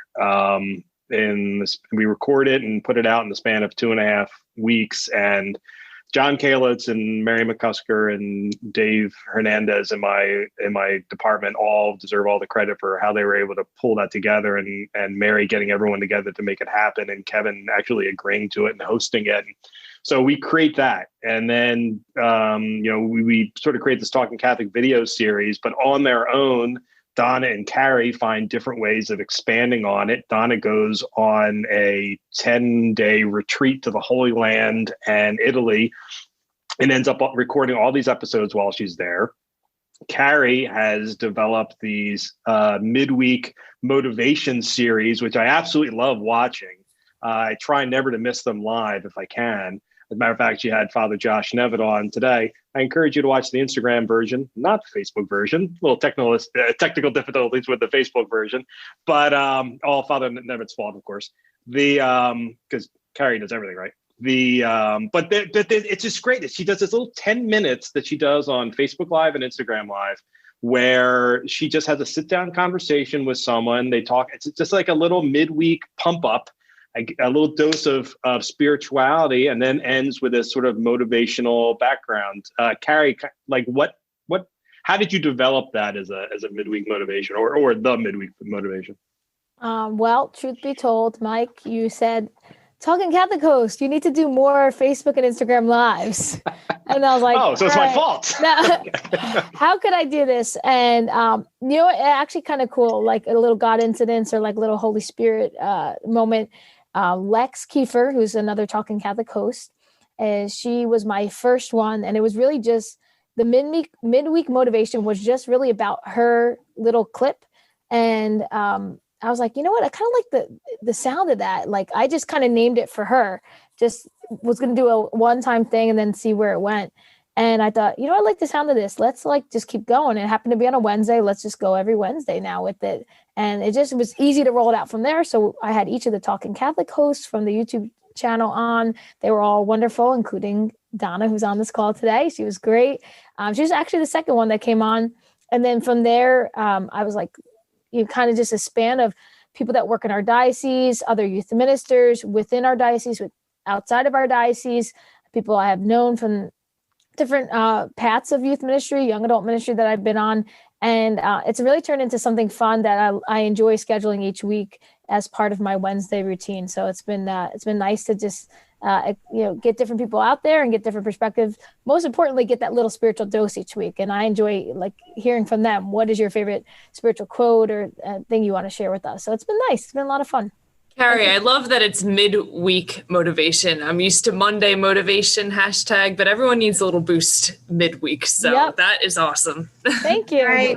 We record it and put it out in the span of 2.5 weeks, and John Kalitz and Mary McCusker and Dave Hernandez in my department all deserve all the credit for how they were able to pull that together, and Mary getting everyone together to make it happen, and Kevin actually agreeing to it and hosting it. So we create that, and then we sort of create this Talking Catholic video series, but on their own, Donna and Kari find different ways of expanding on it. Donna goes on a 10-day retreat to the Holy Land and Italy and ends up recording all these episodes while she's there. Kari has developed these midweek motivation series, which I absolutely love watching. I try never to miss them live if I can. As a matter of fact, you had Father Josh Nevitt on today. I encourage you to watch the Instagram version, not the Facebook version. A little technical difficulties with the Facebook version, but all Father Nevitt's fault, of course. Because Kari does everything right. But it's just great that she does this little 10 minutes that she does on Facebook Live and Instagram Live, where she just has a sit-down conversation with someone. They talk. It's just like a little midweek pump up, a little dose of spirituality, and then ends with a sort of motivational background. Kari, like how did you develop that as a midweek motivation or the midweek motivation? Well, truth be told, Mike, you said, Talking Catholic host, you need to do more Facebook and Instagram lives. And I was like, oh, so it's my fault. How could I do this? And, you know, actually kind of cool, like a little God incidents or like little Holy Spirit moment. Lex Kiefer, who's another Talking Catholic host, and she was my first one. And it was really just the midweek motivation was just really about her little clip. And I was like, you know what? I kind of like the sound of that. Like, I just kind of named it for her. Just was going to do a one-time thing and then see where it went. And I thought, you know, I like the sound of this. Let's like just keep going. It happened to be on a Wednesday. Let's just go every Wednesday now with it. And it was easy to roll it out from there. So I had each of the Talking Catholic hosts from the YouTube channel on. They were all wonderful, including Donna, who's on this call today. She was great. She was actually the second one that came on. And then from there, I was like, you know, kind of just a span of people that work in our diocese, other youth ministers within our diocese, outside of our diocese, people I have known from different paths of youth ministry, young adult ministry that I've been on. And it's really turned into something fun that I enjoy scheduling each week as part of my Wednesday routine. So it's been nice to just get different people out there and get different perspectives. Most importantly, get that little spiritual dose each week. And I enjoy like hearing from them. What is your favorite spiritual quote or thing you want to share with us? So it's been nice. It's been a lot of fun. Kari, I love that it's midweek motivation. I'm used to Monday motivation hashtag, but everyone needs a little boost midweek. So That is awesome. Thank you. Right.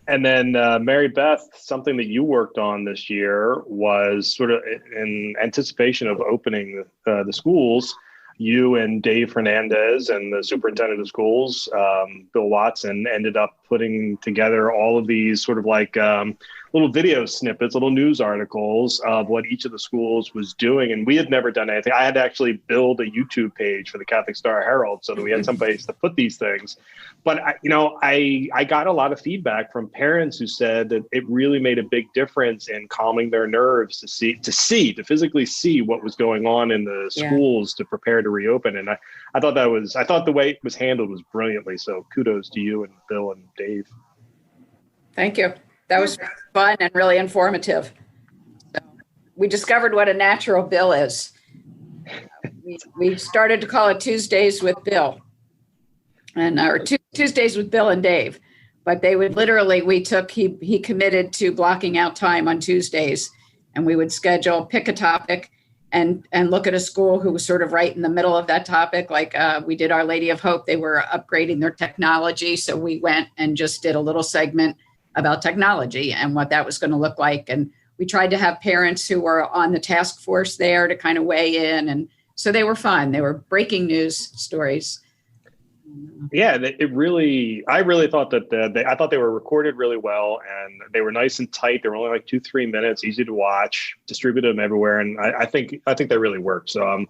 And then Mary Beth, something that you worked on this year was sort of in anticipation of opening the schools. You and Dave Hernandez and the superintendent of schools, Bill Watson, ended up putting together all of these sort of like little video snippets, little news articles of what each of the schools was doing. And we had never done anything. I had to actually build a YouTube page for the Catholic Star Herald so that we had some place to put these things. But I got a lot of feedback from parents who said that it really made a big difference in calming their nerves to physically see what was going on in the schools to prepare to reopen. And I thought the way it was handled was brilliantly. So kudos to you and Bill and Dave. Thank you. That was fun and really informative. So we discovered what a natural bill is. We started to call it Tuesdays with Bill, or Tuesdays with Bill and Dave. But they would literally, he committed to blocking out time on Tuesdays, and we would pick a topic and look at a school who was sort of right in the middle of that topic. Like we did Our Lady of Hope. They were upgrading their technology. So we went and just did a little segment about technology and what that was going to look like. And we tried to have parents who were on the task force there to kind of weigh in. And so they were fun. They were breaking news stories. Yeah, I really thought that I thought they were recorded really well, and they were nice and tight. They were only like 2-3 minutes, easy to watch, distributed them everywhere. And I think they really worked. So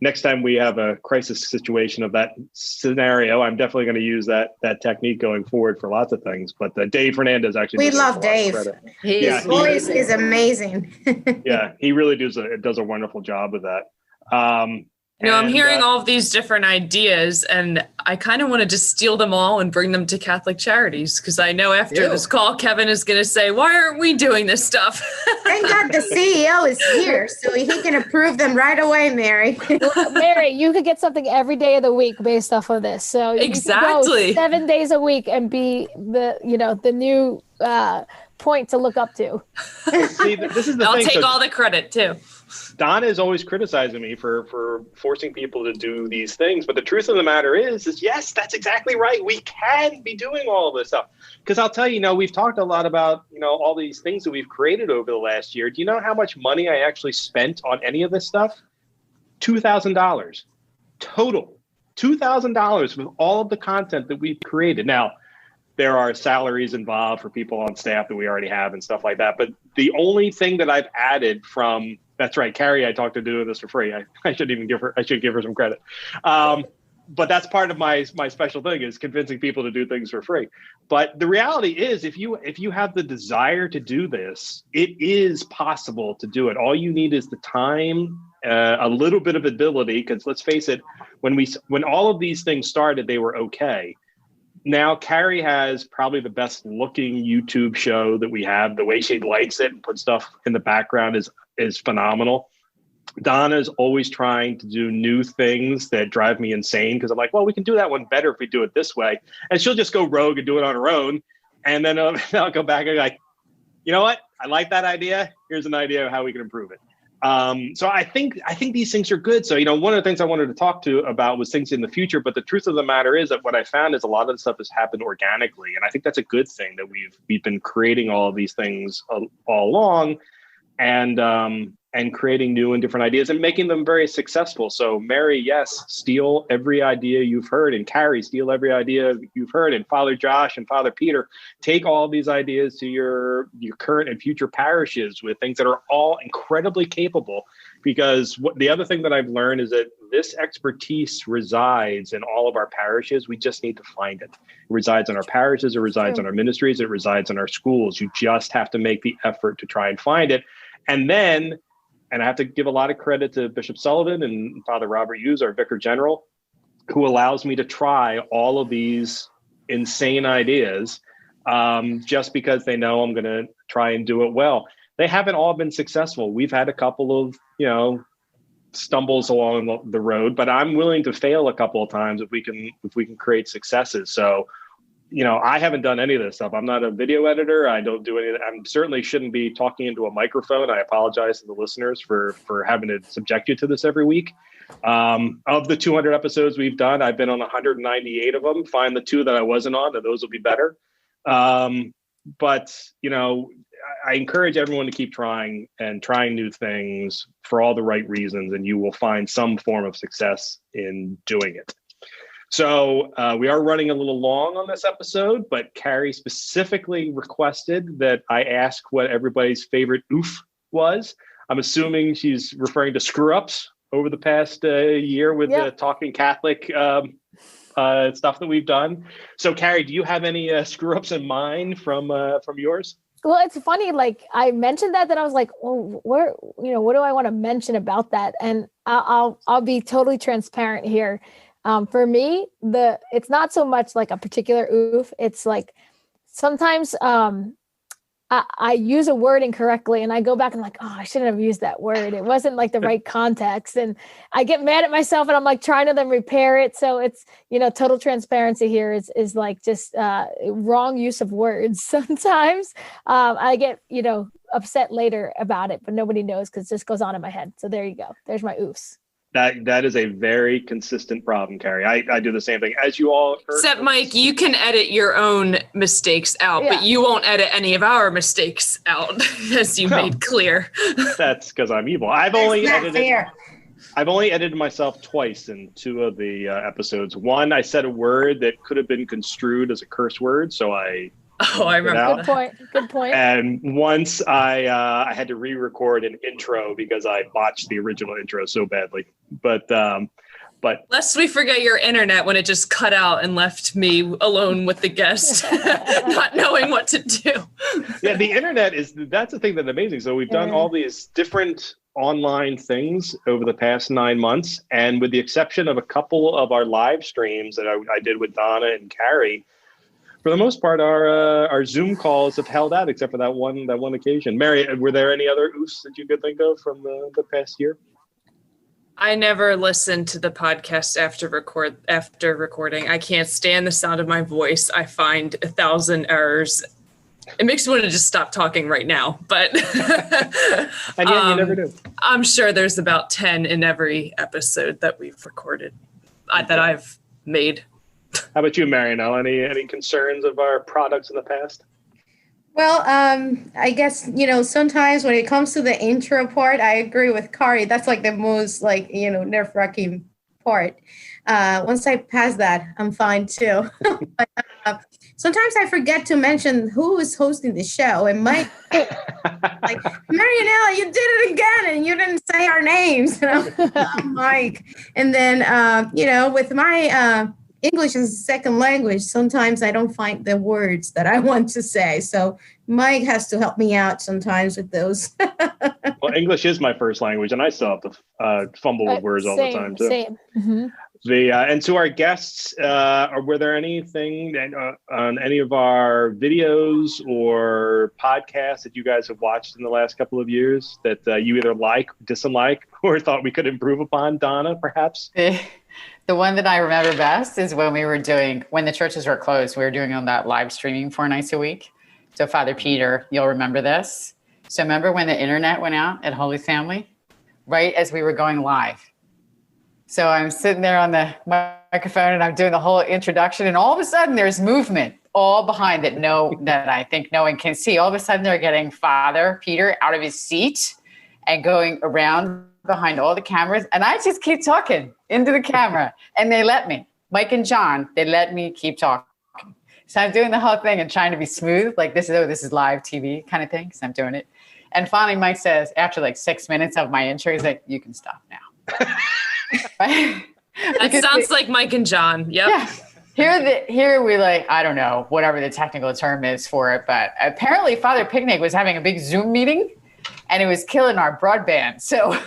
next time we have a crisis situation of that scenario, I'm definitely going to use that technique going forward for lots of things. But Dave Hernandez actually, we love Dave. His voice is amazing. Yeah, he really does a wonderful job with that. I'm hearing all of these different ideas, and I kind of want to just steal them all and bring them to Catholic Charities, because I know after this call, Kevin is going to say, why aren't we doing this stuff? Thank God the CEO is here, so he can approve them right away, Mary. Mary, you could get something every day of the week based off of this. So you exactly could go 7 days a week and be the new point to look up to. See, this is the I'll thing. take all the credit too. Donna is always criticizing me for forcing people to do these things. But the truth of the matter is yes, that's exactly right. We can be doing all of this stuff. Because I'll tell you, we've talked a lot about, all these things that we've created over the last year. Do you know how much money I actually spent on any of this stuff? $2,000 total. $2,000 with all of the content that we've created. Now, there are salaries involved for people on staff that we already have and stuff like that. But the only thing that I've added from, that's right, Kari, I talked to doing this for free. I should give her some credit. But that's part of my special thing, is convincing people to do things for free. But the reality is, if you have the desire to do this, it is possible to do it. All you need is the time, a little bit of ability, because let's face it, when all of these things started, they were okay. Now, Kari has probably the best looking YouTube show that we have. The way she lights it and puts stuff in the background is phenomenal. Donna's always trying to do new things that drive me insane, because I'm like, well, we can do that one better if we do it this way. And she'll just go rogue and do it on her own. And then I'll go back and be like, you know what? I like that idea. Here's an idea of how we can improve it. So I think these things are good. So, one of the things I wanted to talk to about was things in the future. But the truth of the matter is that what I found is a lot of the stuff has happened organically. And I think that's a good thing, that we've been creating all of these things all along, and creating new and different ideas and making them very successful. So Mary, yes, steal every idea you've heard, and Kari, steal every idea you've heard, and Father Josh and Father Peter, take all these ideas to your current and future parishes with things that are all incredibly capable. Because the other thing that I've learned is that this expertise resides in all of our parishes. We just need to find it. It resides in our parishes, it resides in our ministries, it resides in our schools. You just have to make the effort to try and find it. And then, and I have to give a lot of credit to Bishop Sullivan and Father Robert Hughes, our Vicar General, who allows me to try all of these insane ideas just because they know I'm going to try and do it well. They haven't all been successful. We've had a couple of, stumbles along the road, but I'm willing to fail a couple of times if we can create successes. So, I haven't done any of this stuff. I'm not a video editor. I don't do any of that. I certainly shouldn't be talking into a microphone. I apologize to the listeners for having to subject you to this every week. Of the 200 episodes we've done, I've been on 198 of them. Find the 2 that I wasn't on, and those will be better. But, I encourage everyone to keep trying new things for all the right reasons, and you will find some form of success in doing it. So we are running a little long on this episode, but Kari specifically requested that I ask what everybody's favorite oof was. I'm assuming she's referring to screw-ups over the past year with the Talking Catholic stuff that we've done. So, Kari, do you have any screw-ups in mind from yours? Well, it's funny. Like, I mentioned that, then I was like, well, what do I want to mention about that? And I'll be totally transparent here. For me, it's not so much like a particular oof. It's like sometimes I use a word incorrectly, and I go back and I'm like, oh, I shouldn't have used that word. It wasn't like the right context. And I get mad at myself, and I'm like trying to then repair it. So it's, total transparency here is like just wrong use of words. Sometimes I get, upset later about it, but nobody knows because it just goes on in my head. So there you go. There's my oofs. That is a very consistent problem, Kari. I do the same thing. As you all heard. Except, Mike, you can edit your own mistakes out, but you won't edit any of our mistakes out, as you made clear. That's because I'm evil. I've only edited myself twice in 2 of the episodes. One, I said a word that could have been construed as a curse word, so I remember. Good point. And once I had to re-record an intro because I botched the original intro so badly. But lest we forget your internet when it just cut out and left me alone with the guest, not knowing what to do. Yeah, the internet that's the thing that's amazing. So we've done all these different online things over the past 9 months, and with the exception of a couple of our live streams that I did with Donna and Kari, for the most part, our Zoom calls have held out, except for that one occasion. Mary, were there any other oofs that you could think of from the past year? I never listened to the podcast after recording. I can't stand the sound of my voice. I find 1,000 errors It makes me want to just stop talking right now, but and yet you never do. I'm sure there's about 10 in every episode that we've recorded that I've made. How about you, Marianela? Any concerns of our products in the past? Well, I guess, sometimes when it comes to the intro part, I agree with Kari. That's like the most nerve-wracking part. Once I pass that, I'm fine too. But, sometimes I forget to mention who is hosting the show. And Mike, like, Marianela, you did it again, and you didn't say our names. Mike. And then, with my English as a second language, sometimes I don't find the words that I want to say. So Mike has to help me out sometimes with those. Well, English is my first language, and I still have to fumble with words all the time too. Same. Mm-hmm. And to our guests, were there anything on any of our videos or podcasts that you guys have watched in the last couple of years that you either like, dislike, or thought we could improve upon? Donna, perhaps? The one that I remember best is when when the churches were closed, we were doing on that live streaming 4 nights a week. So Father Peter, you'll remember this. So remember when the internet went out at Holy Family, right as we were going live. So I'm sitting there on the microphone and I'm doing the whole introduction, and all of a sudden there's movement all behind that I think no one can see. All of a sudden they're getting Father Peter out of his seat and going around behind all the cameras. And I just keep talking into the camera, and they let me. Mike and John, they let me keep talking. So I'm doing the whole thing and trying to be smooth, like this is live TV kind of thing. So I'm doing it. And finally Mike says, after like 6 minutes of my intro, he's like, "You can stop now." Right? That sounds like Mike and John. Yep. Yeah. Here we I don't know, whatever the technical term is for it, but apparently Father Picnic was having a big Zoom meeting and it was killing our broadband. So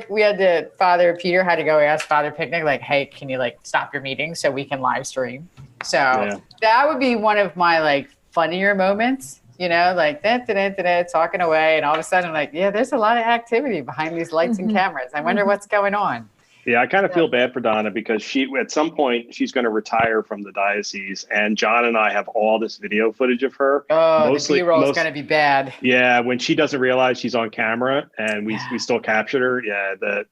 we had to, Father Peter had to go ask Father Picnic, "Hey, can you stop your meeting so we can live stream?" So that would be one of my funnier moments, talking away. And all of a sudden I'm like, yeah, there's a lot of activity behind these lights and cameras. I wonder what's going on. Yeah, I kind of feel bad for Donna because at some point she's going to retire from the diocese, and John and I have all this video footage of her. Oh, the B-roll is going to be bad. Yeah, when she doesn't realize she's on camera and we still captured her. Yeah,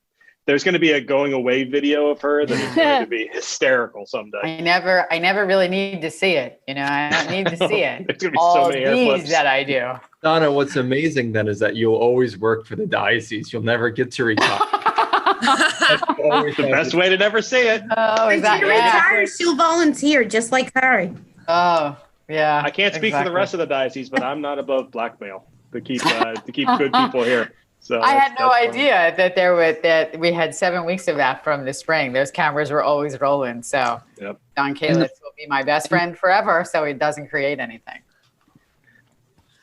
there's going to be a going away video of her that is going to be hysterical someday. I never really need to see it. I don't need to see it. There's going to be so many air clips that I do. Donna, what's amazing then is that you'll always work for the diocese. You'll never get to retire. The best way to never see it. Oh, exactly. Retire, she'll volunteer just like Kari. Oh, yeah. I can't speak for the rest of the diocese, but I'm not above blackmail to keep good people here. So I had no idea that we had 7 weeks of that from the spring. Those cameras were always rolling. So Don Kalitz will be my best friend forever, so he doesn't create anything.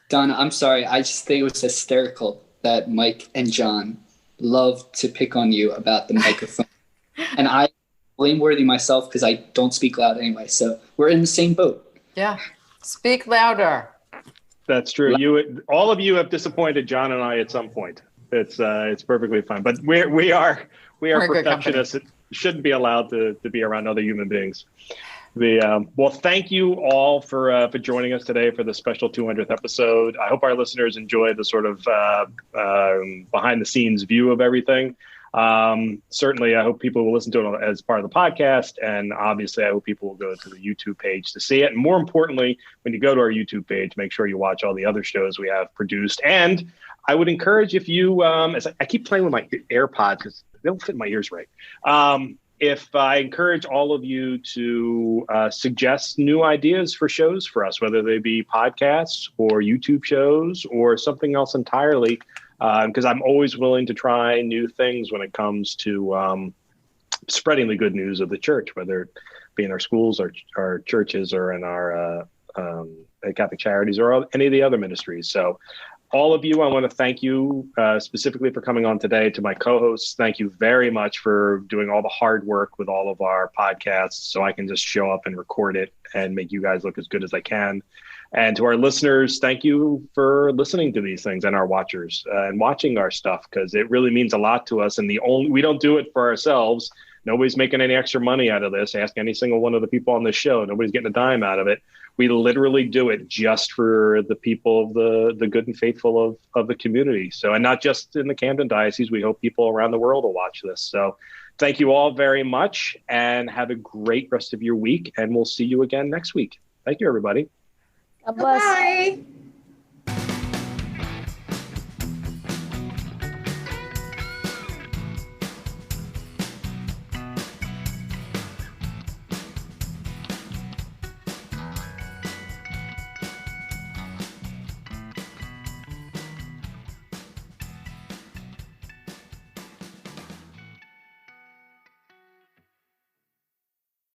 Donna, I'm sorry. I just think it was hysterical that Mike and John love to pick on you about the microphone. And I blameworthy myself because I don't speak loud anyway. So we're in the same boat. Yeah. Speak louder. That's true. All of you have disappointed John and I at some point. It's perfectly fine. But we are perfectionists. It shouldn't be allowed to be around other human beings. Well, thank you all for joining us today for the special 200th episode. I hope our listeners enjoy the sort of behind the scenes view of everything. Certainly, I hope people will listen to it as part of the podcast. And obviously, I hope people will go to the YouTube page to see it. And more importantly, when you go to our YouTube page, make sure you watch all the other shows we have produced. And I would encourage if you, as I keep playing with my AirPods because they don't fit in my ears right. If I encourage all of you to suggest new ideas for shows for us, whether they be podcasts or YouTube shows or something else entirely, because I'm always willing to try new things when it comes to spreading the good news of the church, whether it be in our schools, our churches, or in our Catholic Charities or any of the other ministries. So all of you, I want to thank you specifically for coming on today. To my co-hosts, thank you very much for doing all the hard work with all of our podcasts so I can just show up and record it and make you guys look as good as I can. And to our listeners, thank you for listening to these things, and our watchers and watching our stuff, because it really means a lot to us. And we don't do it for ourselves. Nobody's making any extra money out of this. Ask any single one of the people on the show. Nobody's getting a dime out of it. We literally do it just for the people of the good and faithful of the community. So, and not just in the Camden Diocese, we hope people around the world will watch this. So thank you all very much and have a great rest of your week. And we'll see you again next week. Thank you, everybody. God bless. Bye.